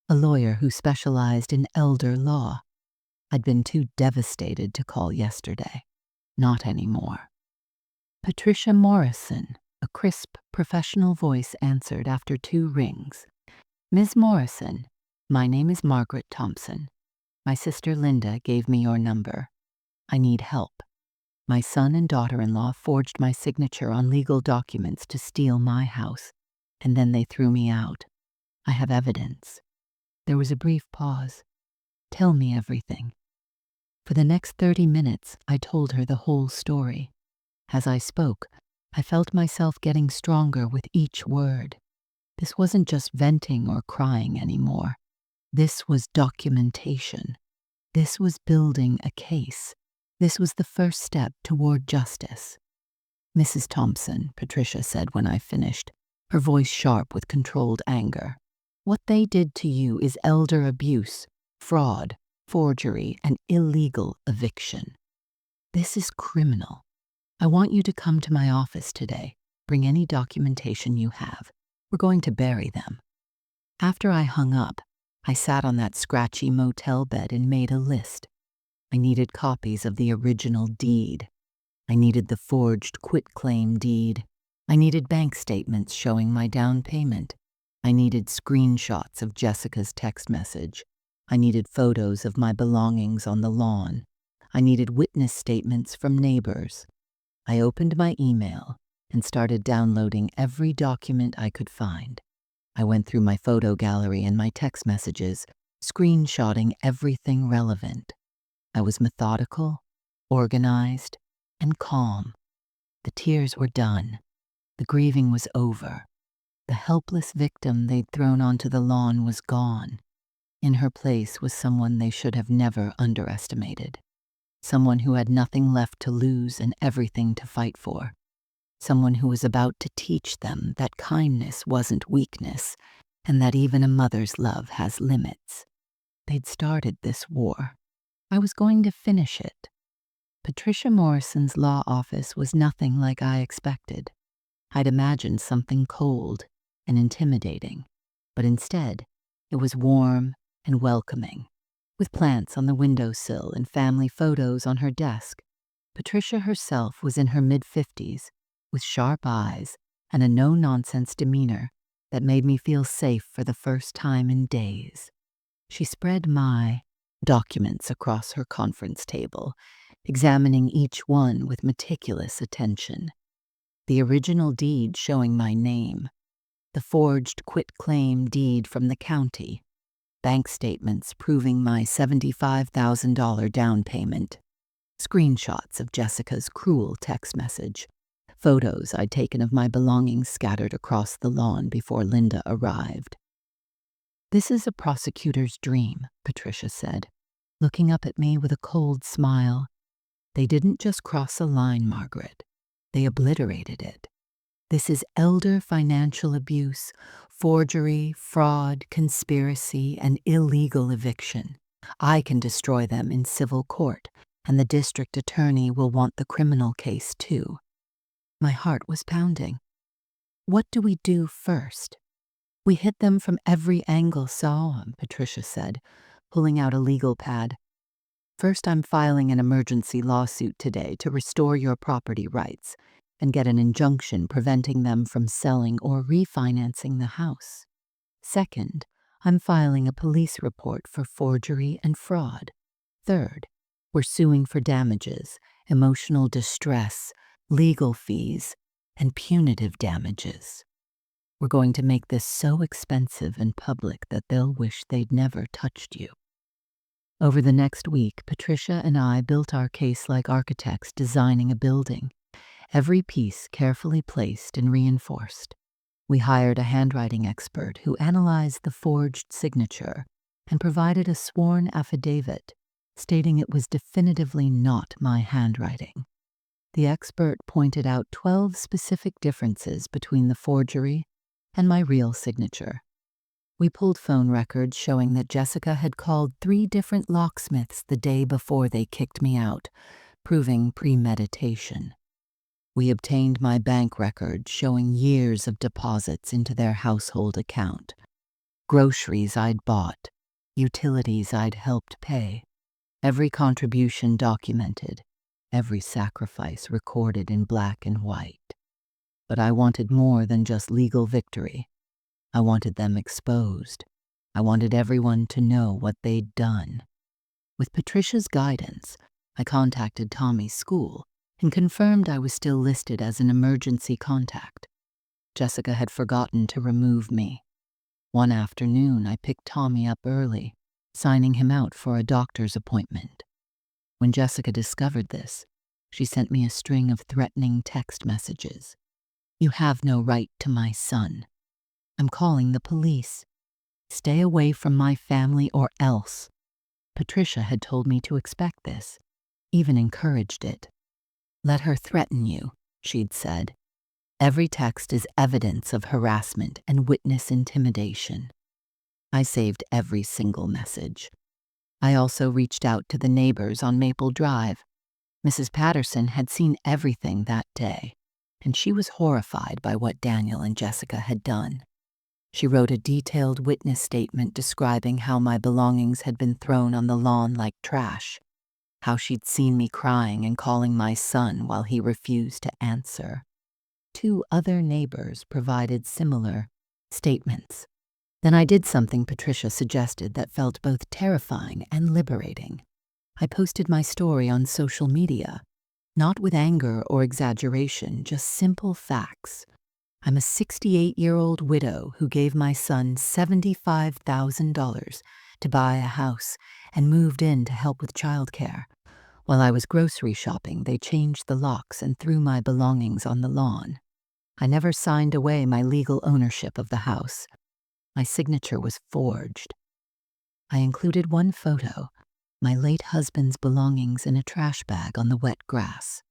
a lawyer who specialized in elder law. I'd been too devastated to call yesterday. Not anymore. Patricia Morrison, a crisp, professional voice answered after 2 rings. Ms. Morrison, my name is Margaret Thompson. My sister Linda gave me your number. I need help. My son and daughter-in-law forged my signature on legal documents to steal my house, and then they threw me out. I have evidence. There was a brief pause. Tell me everything. For the next 30 minutes, I told her the whole story. As I spoke, I felt myself getting stronger with each word. This wasn't just venting or crying anymore. This was documentation. This was building a case. This was the first step toward justice. Mrs. Thompson, Patricia said when I finished, her voice sharp with controlled anger. What they did to you is elder abuse, fraud, forgery, and illegal eviction. This is criminal. I want you to come to my office today. Bring any documentation you have. We're going to bury them. After I hung up, I sat on that scratchy motel bed and made a list. I needed copies of the original deed. I needed the forged quitclaim deed. I needed bank statements showing my down payment. I needed screenshots of Jessica's text message. I needed photos of my belongings on the lawn. I needed witness statements from neighbors. I opened my email and started downloading every document I could find. I went through my photo gallery and my text messages, screenshotting everything relevant. I was methodical, organized, and calm. The tears were done. The grieving was over. The helpless victim they'd thrown onto the lawn was gone. In her place was someone they should have never underestimated. Someone who had nothing left to lose and everything to fight for. Someone who was about to teach them that kindness wasn't weakness, and that even a mother's love has limits. They'd started this war. I was going to finish it. Patricia Morrison's law office was nothing like I expected. I'd imagined something cold and intimidating, but instead, it was warm and welcoming, with plants on the windowsill and family photos on her desk. Patricia herself was in her mid-50s, with sharp eyes and a no-nonsense demeanor that made me feel safe for the first time in days. She spread my documents across her conference table, examining each one with meticulous attention. The original deed showing my name, the forged quitclaim deed from the county, bank statements proving my $75,000 down payment, screenshots of Jessica's cruel text message, photos I'd taken of my belongings scattered across the lawn before Linda arrived. "This is a prosecutor's dream," Patricia said, looking up at me with a cold smile. "They didn't just cross a line, Margaret. They obliterated it. This is elder financial abuse, forgery, fraud, conspiracy, and illegal eviction. I can destroy them in civil court, and the district attorney will want the criminal case too." My heart was pounding. "What do we do first?" "We hit them from every angle, Patricia said, pulling out a legal pad. "First, I'm filing an emergency lawsuit today to restore your property rights and get an injunction preventing them from selling or refinancing the house. Second, I'm filing a police report for forgery and fraud. Third, we're suing for damages, emotional distress, legal fees, and punitive damages. We're going to make this so expensive and public that they'll wish they'd never touched you. Over the next week, Patricia and I built our case like architects designing a building, every piece carefully placed and reinforced. We hired a handwriting expert who analyzed the forged signature and provided a sworn affidavit stating it was definitively not my handwriting. The expert pointed out 12 specific differences between the forgery and my real signature. We pulled phone records showing that Jessica had called 3 different locksmiths the day before they kicked me out, proving premeditation. We obtained my bank records showing years of deposits into their household account, groceries I'd bought, utilities I'd helped pay, every contribution documented, every sacrifice recorded in black and white. But I wanted more than just legal victory. I wanted them exposed. I wanted everyone to know what they'd done. With Patricia's guidance, I contacted Tommy's school and confirmed I was still listed as an emergency contact. Jessica had forgotten to remove me. One afternoon, I picked Tommy up early, signing him out for a doctor's appointment. When Jessica discovered this, she sent me a string of threatening text messages. "You have no right to my son. I'm calling the police. Stay away from my family or else." Patricia had told me to expect this, even encouraged it. "Let her threaten you," she'd said. "Every text is evidence of harassment and witness intimidation." I saved every single message. I also reached out to the neighbors on Maple Drive. Mrs. Patterson had seen everything that day, and she was horrified by what Daniel and Jessica had done. She wrote a detailed witness statement describing how my belongings had been thrown on the lawn like trash, how she'd seen me crying and calling my son while he refused to answer. 2 other neighbors provided similar statements. Then I did something Patricia suggested that felt both terrifying and liberating. I posted my story on social media, not with anger or exaggeration, just simple facts. I'm a 68-year-old widow who gave my son $75,000 to buy a house and moved in to help with childcare. While I was grocery shopping, they changed the locks and threw my belongings on the lawn. I never signed away my legal ownership of the house. My signature was forged. I included one photo, my late husband's belongings in a trash bag on the wet grass.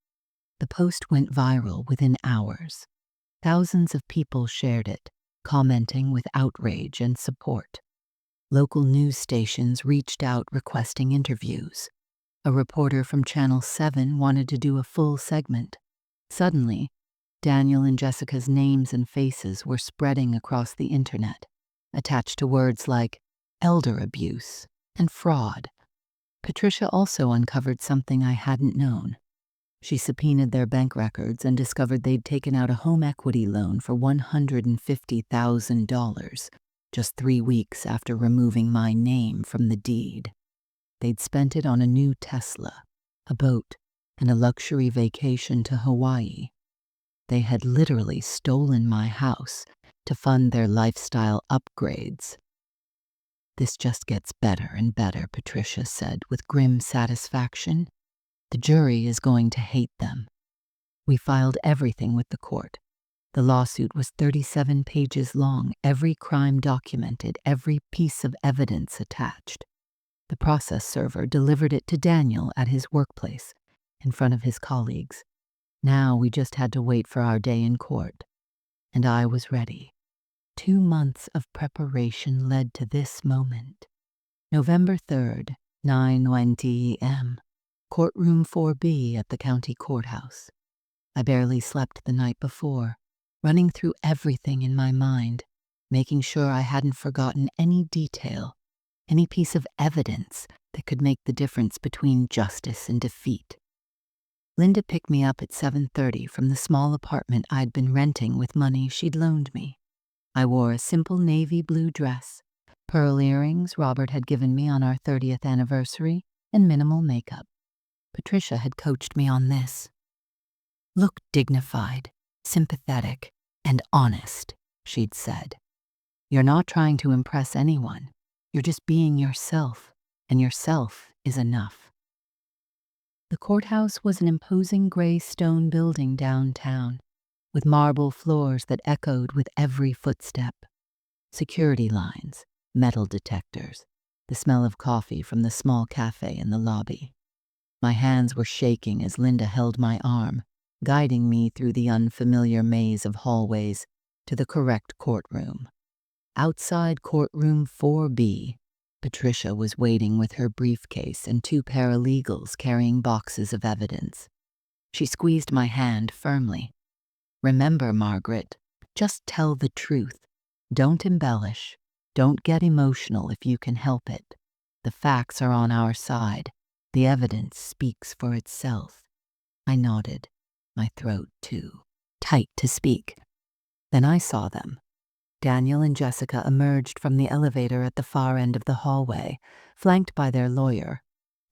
The post went viral within hours. Thousands of people shared it, commenting with outrage and support. Local news stations reached out requesting interviews. A reporter from Channel 7 wanted to do a full segment. Suddenly, Daniel and Jessica's names and faces were spreading across the internet, attached to words like elder abuse and fraud. Patricia also uncovered something I hadn't known. She subpoenaed their bank records and discovered they'd taken out a home equity loan for $150,000 just 3 weeks after removing my name from the deed. They'd spent it on a new Tesla, a boat, and a luxury vacation to Hawaii. They had literally stolen my house to fund their lifestyle upgrades. "This just gets better and better," Patricia said with grim satisfaction. "The jury is going to hate them." We filed everything with the court. The lawsuit was 37 pages long, every crime documented, every piece of evidence attached. The process server delivered it to Daniel at his workplace, in front of his colleagues. Now we just had to wait for our day in court. And I was ready. 2 months of preparation led to this moment. November 3rd, 9:20 a.m. Courtroom 4B at the county courthouse. I barely slept the night before, running through everything in my mind, making sure I hadn't forgotten any detail, any piece of evidence that could make the difference between justice and defeat. Linda picked me up at 7:30 from the small apartment I'd been renting with money she'd loaned me. I wore a simple navy blue dress, pearl earrings Robert had given me on our 30th anniversary, and minimal makeup. Patricia had coached me on this. Look dignified, sympathetic, and honest, she'd said. You're not trying to impress anyone. You're just being yourself, and yourself is enough. The courthouse was an imposing gray stone building downtown, with marble floors that echoed with every footstep. Security lines, metal detectors, the smell of coffee from the small cafe in the lobby. My hands were shaking as Linda held my arm, guiding me through the unfamiliar maze of hallways to the correct courtroom. Outside courtroom 4B, Patricia was waiting with her briefcase and two paralegals carrying boxes of evidence. She squeezed my hand firmly. Remember, Margaret, just tell the truth. Don't embellish. Don't get emotional if you can help it. The facts are on our side. The evidence speaks for itself. I nodded, my throat too tight to speak. Then I saw them. Daniel and Jessica emerged from the elevator at the far end of the hallway, flanked by their lawyer,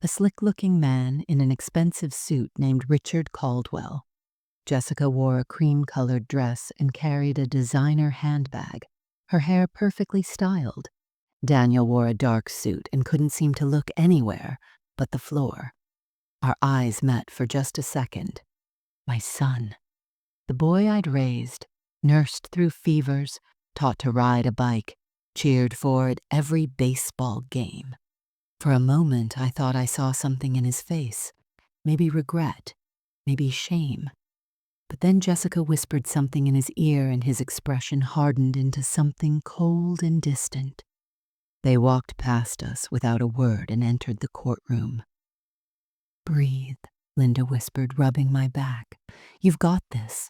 a slick-looking man in an expensive suit named Richard Caldwell. Jessica wore a cream-colored dress and carried a designer handbag, her hair perfectly styled. Daniel wore a dark suit and couldn't seem to look anywhere but the floor. Our eyes met for just a second. My son, the boy I'd raised, nursed through fevers, taught to ride a bike, cheered for at every baseball game. For a moment, I thought I saw something in his face, maybe regret, maybe shame. But then Jessica whispered something in his ear and his expression hardened into something cold and distant. They walked past us without a word and entered the courtroom. Breathe, Linda whispered, rubbing my back. You've got this.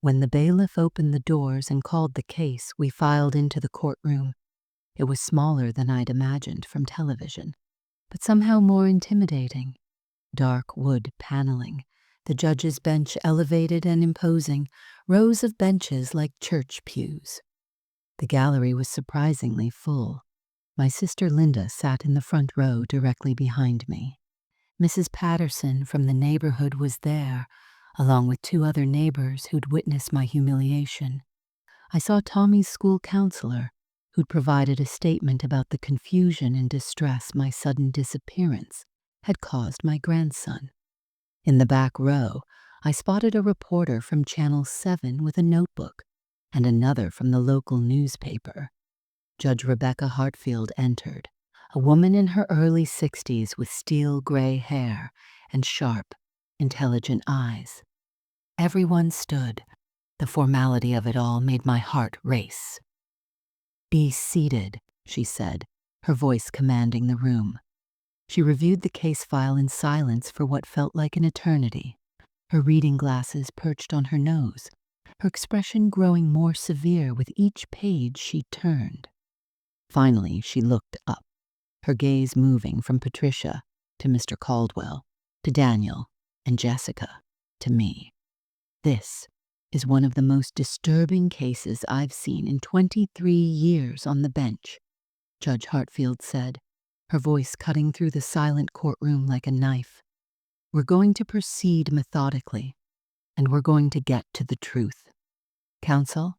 When the bailiff opened the doors and called the case, we filed into the courtroom. It was smaller than I'd imagined from television, but somehow more intimidating. Dark wood paneling, the judge's bench elevated and imposing, rows of benches like church pews. The gallery was surprisingly full. My sister Linda sat in the front row directly behind me. Mrs. Patterson from the neighborhood was there, along with two other neighbors who'd witnessed my humiliation. I saw Tommy's school counselor, who'd provided a statement about the confusion and distress my sudden disappearance had caused my grandson. In the back row, I spotted a reporter from Channel 7 with a notebook, and another from the local newspaper. Judge Rebecca Hartfield entered, a woman in her early 60s with steel gray hair and sharp, intelligent eyes. Everyone stood. The formality of it all made my heart race. Be seated, she said, her voice commanding the room. She reviewed the case file in silence for what felt like an eternity, her reading glasses perched on her nose, her expression growing more severe with each page she turned. Finally, she looked up, her gaze moving from Patricia to Mr. Caldwell, to Daniel and Jessica, to me. This is one of the most disturbing cases I've seen in 23 years on the bench, Judge Hartfield said, her voice cutting through the silent courtroom like a knife. We're going to proceed methodically, and we're going to get to the truth. Counsel,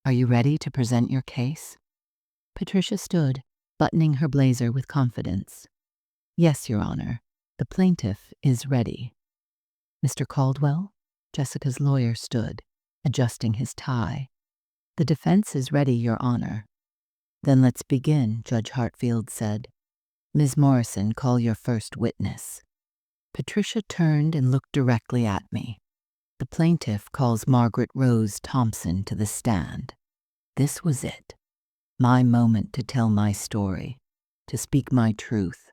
are you ready to present your case? Patricia stood, buttoning her blazer with confidence. Yes, Your Honor. The plaintiff is ready. Mr. Caldwell? Jessica's lawyer stood, adjusting his tie. The defense is ready, Your Honor. Then let's begin, Judge Hartfield said. Ms. Morrison, call your first witness. Patricia turned and looked directly at me. The plaintiff calls Margaret Rose Thompson to the stand. This was it. My moment to tell my story, to speak my truth,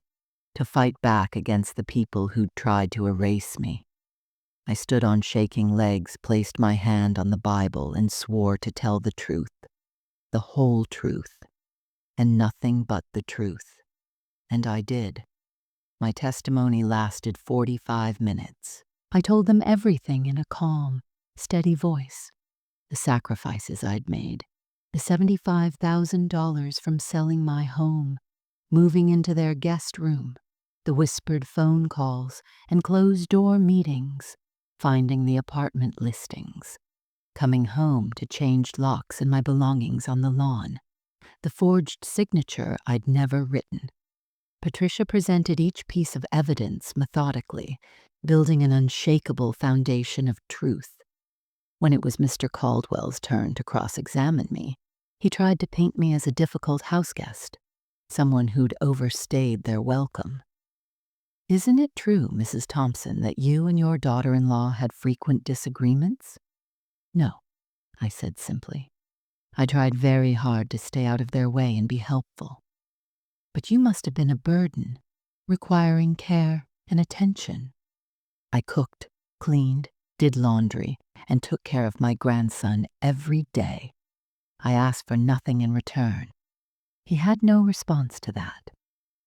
to fight back against the people who'd tried to erase me. I stood on shaking legs, placed my hand on the Bible, and swore to tell the truth, the whole truth, and nothing but the truth. And I did. My testimony lasted 45 minutes. I told them everything in a calm, steady voice. The sacrifices I'd made, the $75,000 from selling my home, moving into their guest room, the whispered phone calls and closed-door meetings, finding the apartment listings, coming home to changed locks and my belongings on the lawn, the forged signature I'd never written. Patricia presented each piece of evidence methodically, building an unshakable foundation of truth. When it was Mr. Caldwell's turn to cross-examine me, he tried to paint me as a difficult houseguest, someone who'd overstayed their welcome. "Isn't it true, Mrs. Thompson, that you and your daughter-in-law had frequent disagreements?" "No," I said simply. "I tried very hard to stay out of their way and be helpful. But you must have been a burden, requiring care and attention." I cooked, cleaned, did laundry, and took care of my grandson every day. I asked for nothing in return. He had no response to that.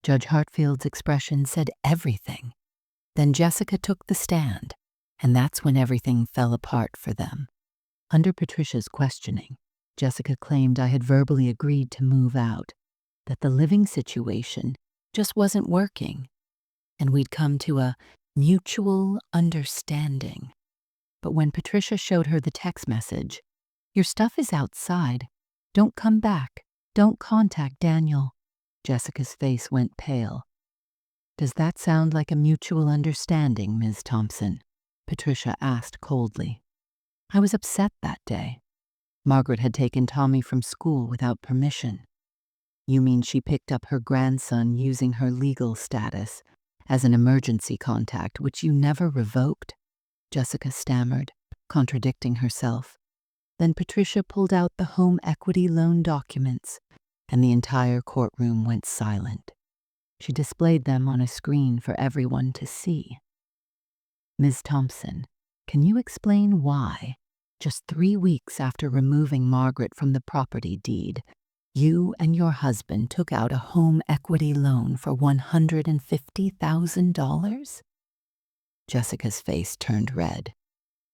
Judge Hartfield's expression said everything. Then Jessica took the stand, and that's when everything fell apart for them. Under Patricia's questioning, Jessica claimed I had verbally agreed to move out, that the living situation just wasn't working, and we'd come to a mutual understanding. But when Patricia showed her the text message, "Your stuff is outside. Don't come back. Don't contact Daniel," Jessica's face went pale. "Does that sound like a mutual understanding, Ms. Thompson?" Patricia asked coldly. I was upset that day. Margaret had taken Tommy from school without permission. "You mean she picked up her grandson using her legal status as an emergency contact, which you never revoked?" Jessica stammered, contradicting herself. Then Patricia pulled out the home equity loan documents, and the entire courtroom went silent. She displayed them on a screen for everyone to see. "Ms. Thompson, can you explain why, just 3 weeks after removing Margaret from the property deed, you and your husband took out a home equity loan for $150,000? Jessica's face turned red.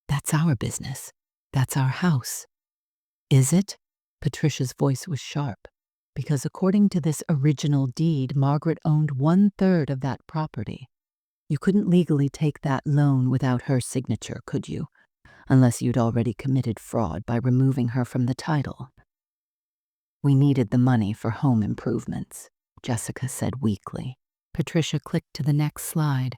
"That's our business. That's our house." "Is it?" Patricia's voice was sharp. "Because according to this original deed, Margaret owned 1/3 of that property. You couldn't legally take that loan without her signature, could you? Unless you'd already committed fraud by removing her from the title." "We needed the money for home improvements," Jessica said weakly. Patricia clicked to the next slide.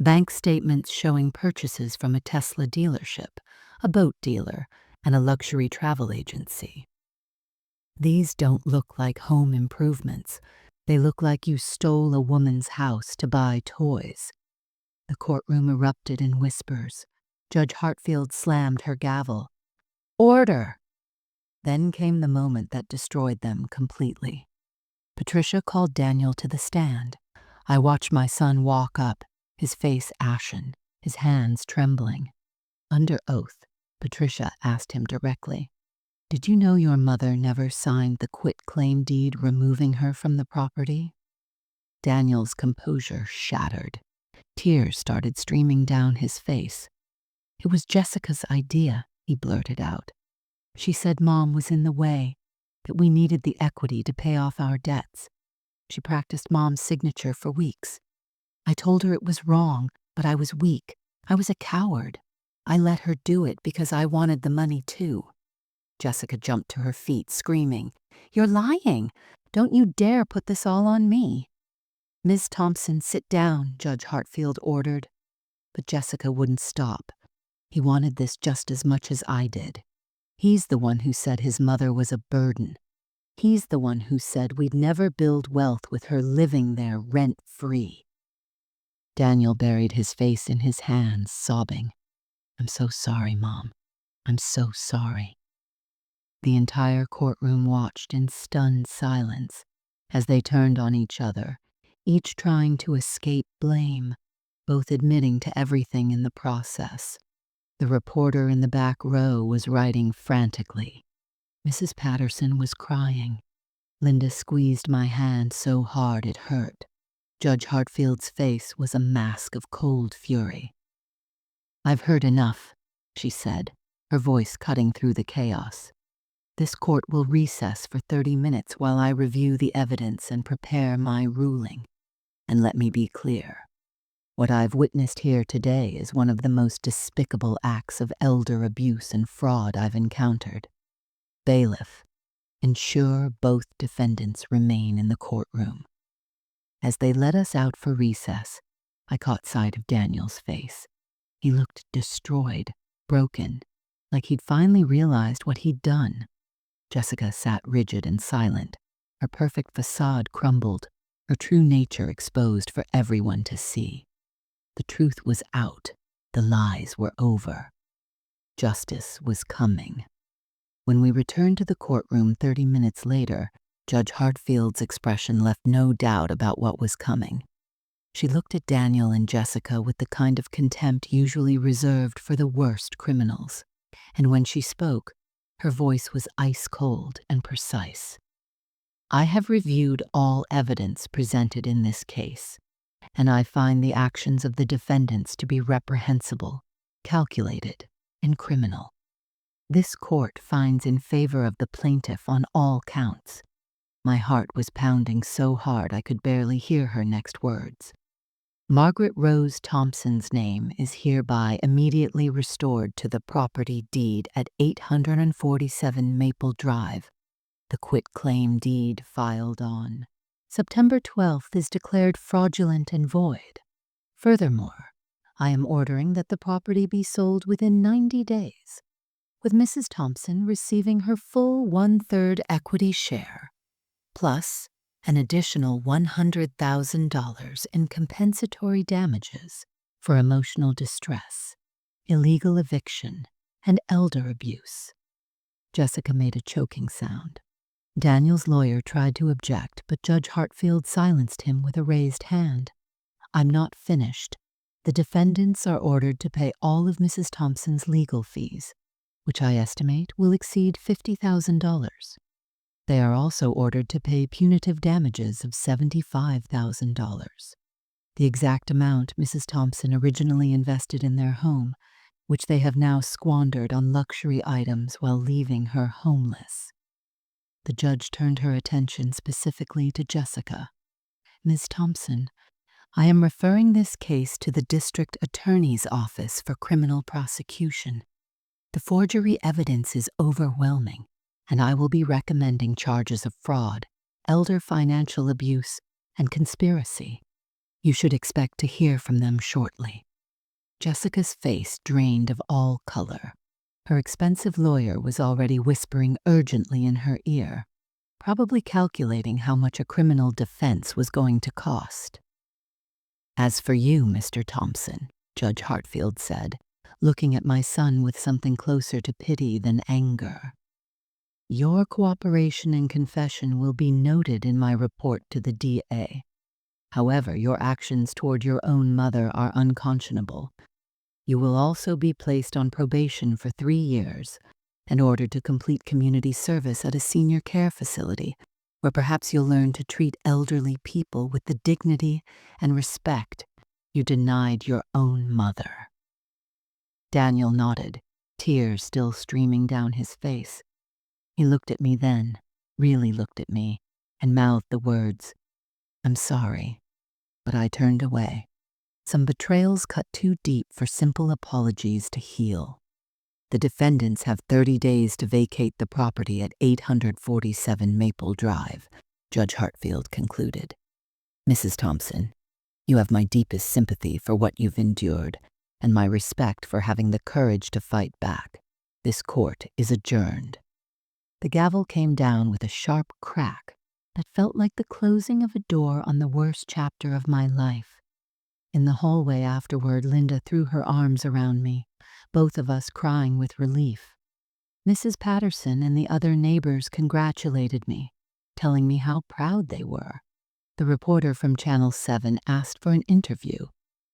Bank statements showing purchases from a Tesla dealership, a boat dealer, and a luxury travel agency. "These don't look like home improvements. They look like you stole a woman's house to buy toys." The courtroom erupted in whispers. Judge Hartfield slammed her gavel. "Order!" Then came the moment that destroyed them completely. Patricia called Daniel to the stand. I watched my son walk up, his face ashen, his hands trembling. Under oath, Patricia asked him directly, "Did you know your mother never signed the quitclaim deed removing her from the property?" Daniel's composure shattered. Tears started streaming down his face. "It was Jessica's idea," he blurted out. "She said Mom was in the way, that we needed the equity to pay off our debts. She practiced Mom's signature for weeks. I told her it was wrong, but I was weak. I was a coward. I let her do it because I wanted the money too." Jessica jumped to her feet, screaming, "You're lying! Don't you dare put this all on me!" "Ms. Thompson, sit down," Judge Hartfield ordered. But Jessica wouldn't stop. "He wanted this just as much as I did. He's the one who said his mother was a burden. He's the one who said we'd never build wealth with her living there rent-free." Daniel buried his face in his hands, sobbing. "I'm so sorry, Mom. I'm so sorry." The entire courtroom watched in stunned silence as they turned on each other, each trying to escape blame, both admitting to everything in the process. The reporter in the back row was writing frantically. Mrs. Patterson was crying. Linda squeezed my hand so hard it hurt. Judge Hartfield's face was a mask of cold fury. "I've heard enough," she said, her voice cutting through the chaos. "This court will recess for 30 minutes while I review the evidence and prepare my ruling. And let me be clear. What I've witnessed here today is one of the most despicable acts of elder abuse and fraud I've encountered. Bailiff, ensure both defendants remain in the courtroom. As they led us out for recess, I caught sight of Daniel's face. He looked destroyed, broken, like he'd finally realized what he'd done. Jessica sat rigid and silent, her perfect facade crumbled, her true nature exposed for everyone to see. The truth was out. The lies were over. Justice was coming. When we returned to the courtroom 30 minutes later, Judge Hartfield's expression left no doubt about what was coming. She looked at Daniel and Jessica with the kind of contempt usually reserved for the worst criminals. And when she spoke, her voice was ice-cold and precise. I have reviewed all evidence presented in this case, and I find the actions of the defendants to be reprehensible, calculated, and criminal. This court finds in favor of the plaintiff on all counts. My heart was pounding so hard I could barely hear her next words. Margaret Rose Thompson's name is hereby immediately restored to the property deed at 847 Maple Drive. The quitclaim deed filed on September 12th is declared fraudulent and void. Furthermore, I am ordering that the property be sold within 90 days, with Mrs. Thompson receiving her full 1/3 equity share, plus an additional $100,000 in compensatory damages for emotional distress, illegal eviction, and elder abuse. Jessica made a choking sound. Daniel's lawyer tried to object, but Judge Hartfield silenced him with a raised hand. I'm not finished. The defendants are ordered to pay all of Mrs. Thompson's legal fees, which I estimate will exceed $50,000. They are also ordered to pay punitive damages of $75,000, the exact amount Mrs. Thompson originally invested in their home, which they have now squandered on luxury items while leaving her homeless. The judge turned her attention specifically to Jessica. Ms. Thompson, I am referring this case to the district attorney's office for criminal prosecution. The forgery evidence is overwhelming, and I will be recommending charges of fraud, elder financial abuse, and conspiracy. You should expect to hear from them shortly. Jessica's face drained of all color. Her expensive lawyer was already whispering urgently in her ear, probably calculating how much a criminal defense was going to cost. As for you, Mr. Thompson, Judge Hartfield said, looking at my son with something closer to pity than anger. Your cooperation and confession will be noted in my report to the DA. However, your actions toward your own mother are unconscionable. You will also be placed on probation for 3 years and ordered to complete community service at a senior care facility, where perhaps you'll learn to treat elderly people with the dignity and respect you denied your own mother. Daniel nodded, tears still streaming down his face. He looked at me then, really looked at me, and mouthed the words, I'm sorry, but I turned away. Some betrayals cut too deep for simple apologies to heal. The defendants have 30 days to vacate the property at 847 Maple Drive, Judge Hartfield concluded. Mrs. Thompson, you have my deepest sympathy for what you've endured, and my respect for having the courage to fight back. This court is adjourned. The gavel came down with a sharp crack that felt like the closing of a door on the worst chapter of my life. In the hallway afterward, Linda threw her arms around me, both of us crying with relief. Mrs. Patterson and the other neighbors congratulated me, telling me how proud they were. The reporter from Channel 7 asked for an interview,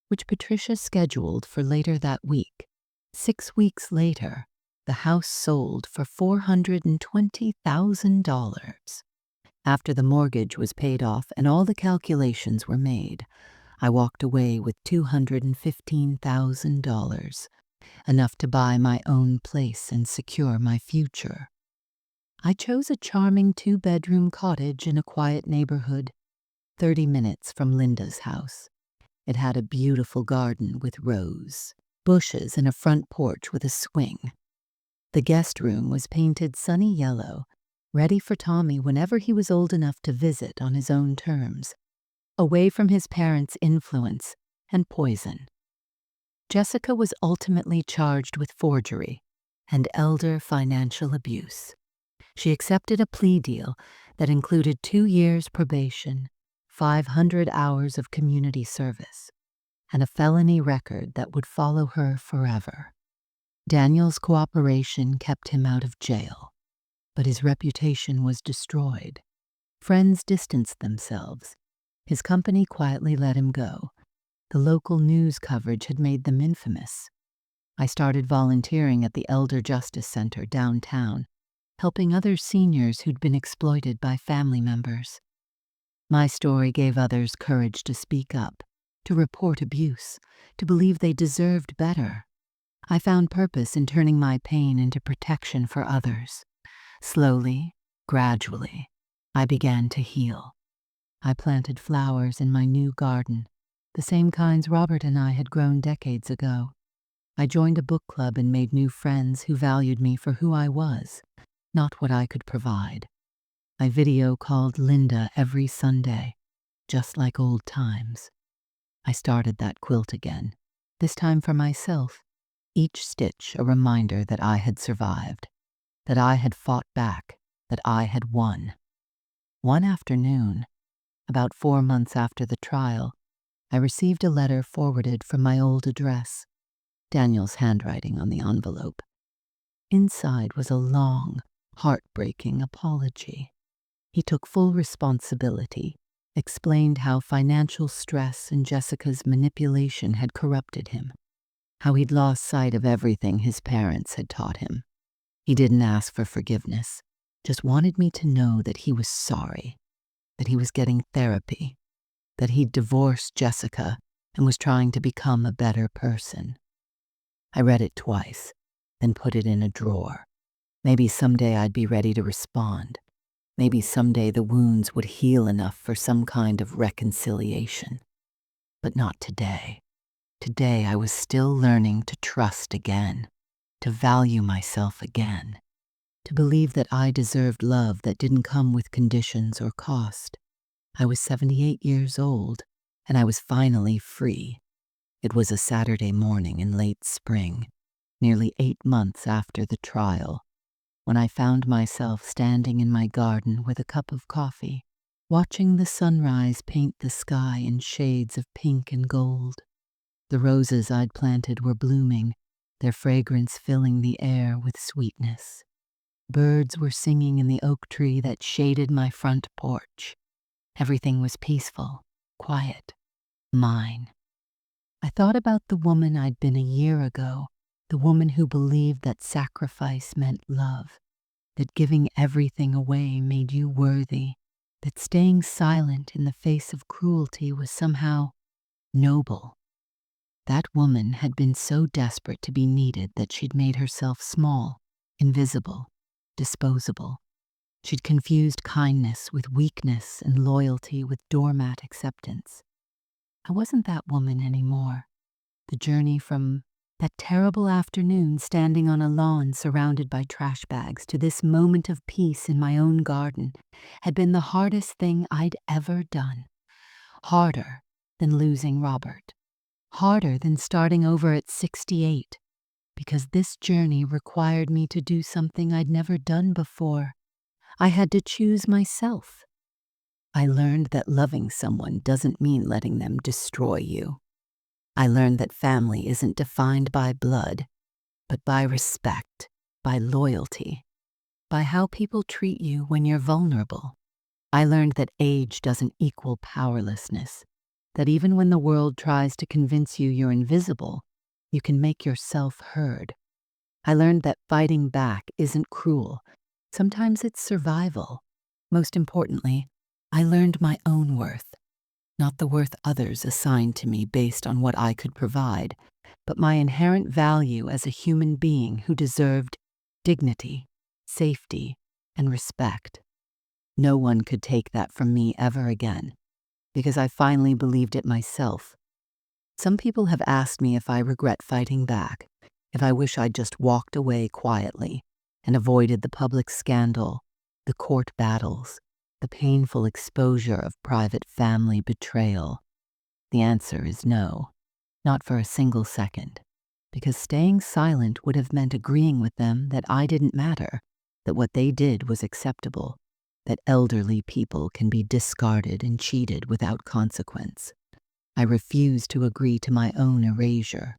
which Patricia scheduled for later that week. 6 weeks later, the house sold for $420,000. After the mortgage was paid off and all the calculations were made, I walked away with $215,000, enough to buy my own place and secure my future. I chose a charming 2-bedroom cottage in a quiet neighborhood, 30 minutes from Linda's house. It had a beautiful garden with rose, bushes, and a front porch with a swing. The guest room was painted sunny yellow, ready for Tommy whenever he was old enough to visit on his own terms, away from his parents' influence and poison. Jessica was ultimately charged with forgery and elder financial abuse. She accepted a plea deal that included 2 years probation, 500 hours of community service, and a felony record that would follow her forever. Daniel's cooperation kept him out of jail, but his reputation was destroyed. Friends distanced themselves. His company quietly let him go. The local news coverage had made them infamous. I started volunteering at the Elder Justice Center downtown, helping other seniors who'd been exploited by family members. My story gave others courage to speak up, to report abuse, to believe they deserved better. I found purpose in turning my pain into protection for others. Slowly, gradually, I began to heal. I planted flowers in my new garden, the same kinds Robert and I had grown decades ago. I joined a book club and made new friends who valued me for who I was, not what I could provide. I video called Linda every Sunday, just like old times. I started that quilt again, this time for myself, each stitch a reminder that I had survived, that I had fought back, that I had won. One afternoon, about 4 months after the trial, I received a letter forwarded from my old address, Daniel's handwriting on the envelope. Inside was a long, heartbreaking apology. He took full responsibility, explained how financial stress and Jessica's manipulation had corrupted him, how he'd lost sight of everything his parents had taught him. He didn't ask for forgiveness, just wanted me to know that he was sorry, that he was getting therapy, that he'd divorced Jessica and was trying to become a better person. I read it twice, then put it in a drawer. Maybe someday I'd be ready to respond. Maybe someday the wounds would heal enough for some kind of reconciliation. But not today. Today I was still learning to trust again, to value myself again, to believe that I deserved love that didn't come with conditions or cost. I was 78 years old, and I was finally free. It was a Saturday morning in late spring, nearly 8 months after the trial, when I found myself standing in my garden with a cup of coffee, watching the sunrise paint the sky in shades of pink and gold. The roses I'd planted were blooming, their fragrance filling the air with sweetness. Birds were singing in the oak tree that shaded my front porch. Everything was peaceful, quiet, mine. I thought about the woman I'd been a year ago, the woman who believed that sacrifice meant love, that giving everything away made you worthy, that staying silent in the face of cruelty was somehow noble. That woman had been so desperate to be needed that she'd made herself small, invisible, disposable. She'd confused kindness with weakness and loyalty with doormat acceptance. I wasn't that woman anymore. The journey from that terrible afternoon standing on a lawn surrounded by trash bags to this moment of peace in my own garden had been the hardest thing I'd ever done. Harder than losing Robert. Harder than starting over at 68, because this journey required me to do something I'd never done before. I had to choose myself. I learned that loving someone doesn't mean letting them destroy you. I learned that family isn't defined by blood, but by respect, by loyalty, by how people treat you when you're vulnerable. I learned that age doesn't equal powerlessness, that even when the world tries to convince you you're invisible, you can make yourself heard. I learned that fighting back isn't cruel. Sometimes it's survival. Most importantly, I learned my own worth, not the worth others assigned to me based on what I could provide, but my inherent value as a human being who deserved dignity, safety, and respect. No one could take that from me ever again, because I finally believed it myself. Some people have asked me if I regret fighting back, if I wish I'd just walked away quietly and avoided the public scandal, the court battles, the painful exposure of private family betrayal. The answer is no, not for a single second, because staying silent would have meant agreeing with them that I didn't matter, that what they did was acceptable, that elderly people can be discarded and cheated without consequence. I refused to agree to my own erasure,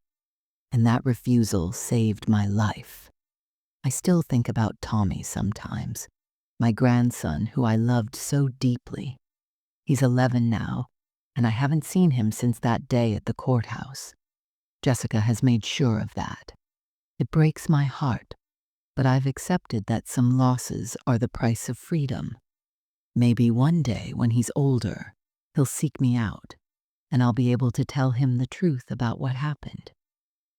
and that refusal saved my life. I still think about Tommy sometimes, my grandson who I loved so deeply. He's 11 now, and I haven't seen him since that day at the courthouse. Jessica has made sure of that. It breaks my heart, but I've accepted that some losses are the price of freedom. Maybe one day, when he's older, he'll seek me out, and I'll be able to tell him the truth about what happened.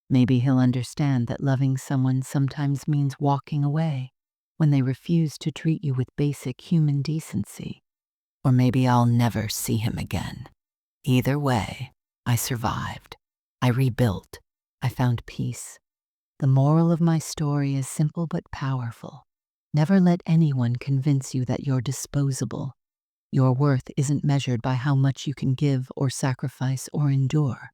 Maybe he'll understand that loving someone sometimes means walking away when they refuse to treat you with basic human decency. Or maybe I'll never see him again. Either way, I survived. I rebuilt. I found peace. The moral of my story is simple but powerful. Never let anyone convince you that you're disposable. Your worth isn't measured by how much you can give or sacrifice or endure.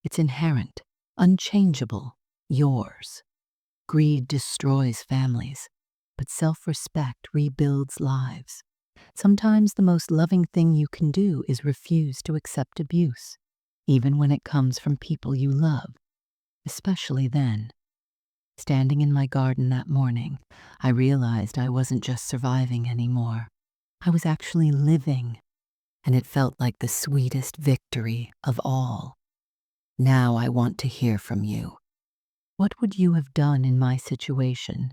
It's inherent, unchangeable, yours. Greed destroys families, but self-respect rebuilds lives. Sometimes the most loving thing you can do is refuse to accept abuse, even when it comes from people you love, especially then. Standing in my garden that morning, I realized I wasn't just surviving anymore. I was actually living, and it felt like the sweetest victory of all. Now I want to hear from you. What would you have done in my situation?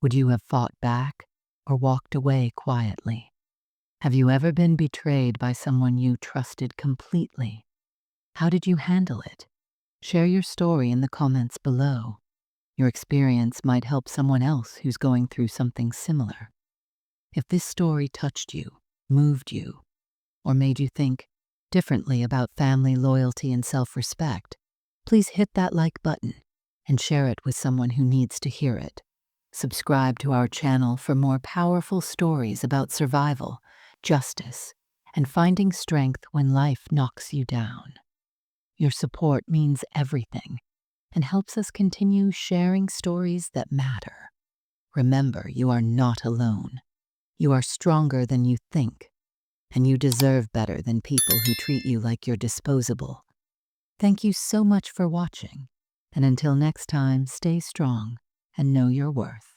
Would you have fought back or walked away quietly? Have you ever been betrayed by someone you trusted completely? How did you handle it? Share your story in the comments below. Your experience might help someone else who's going through something similar. If this story touched you, moved you, or made you think differently about family loyalty and self-respect, please hit that like button and share it with someone who needs to hear it. Subscribe to our channel for more powerful stories about survival, justice, and finding strength when life knocks you down. Your support means everything and helps us continue sharing stories that matter. Remember, you are not alone. You are stronger than you think, and you deserve better than people who treat you like you're disposable. Thank you so much for watching, and until next time, stay strong and know your worth.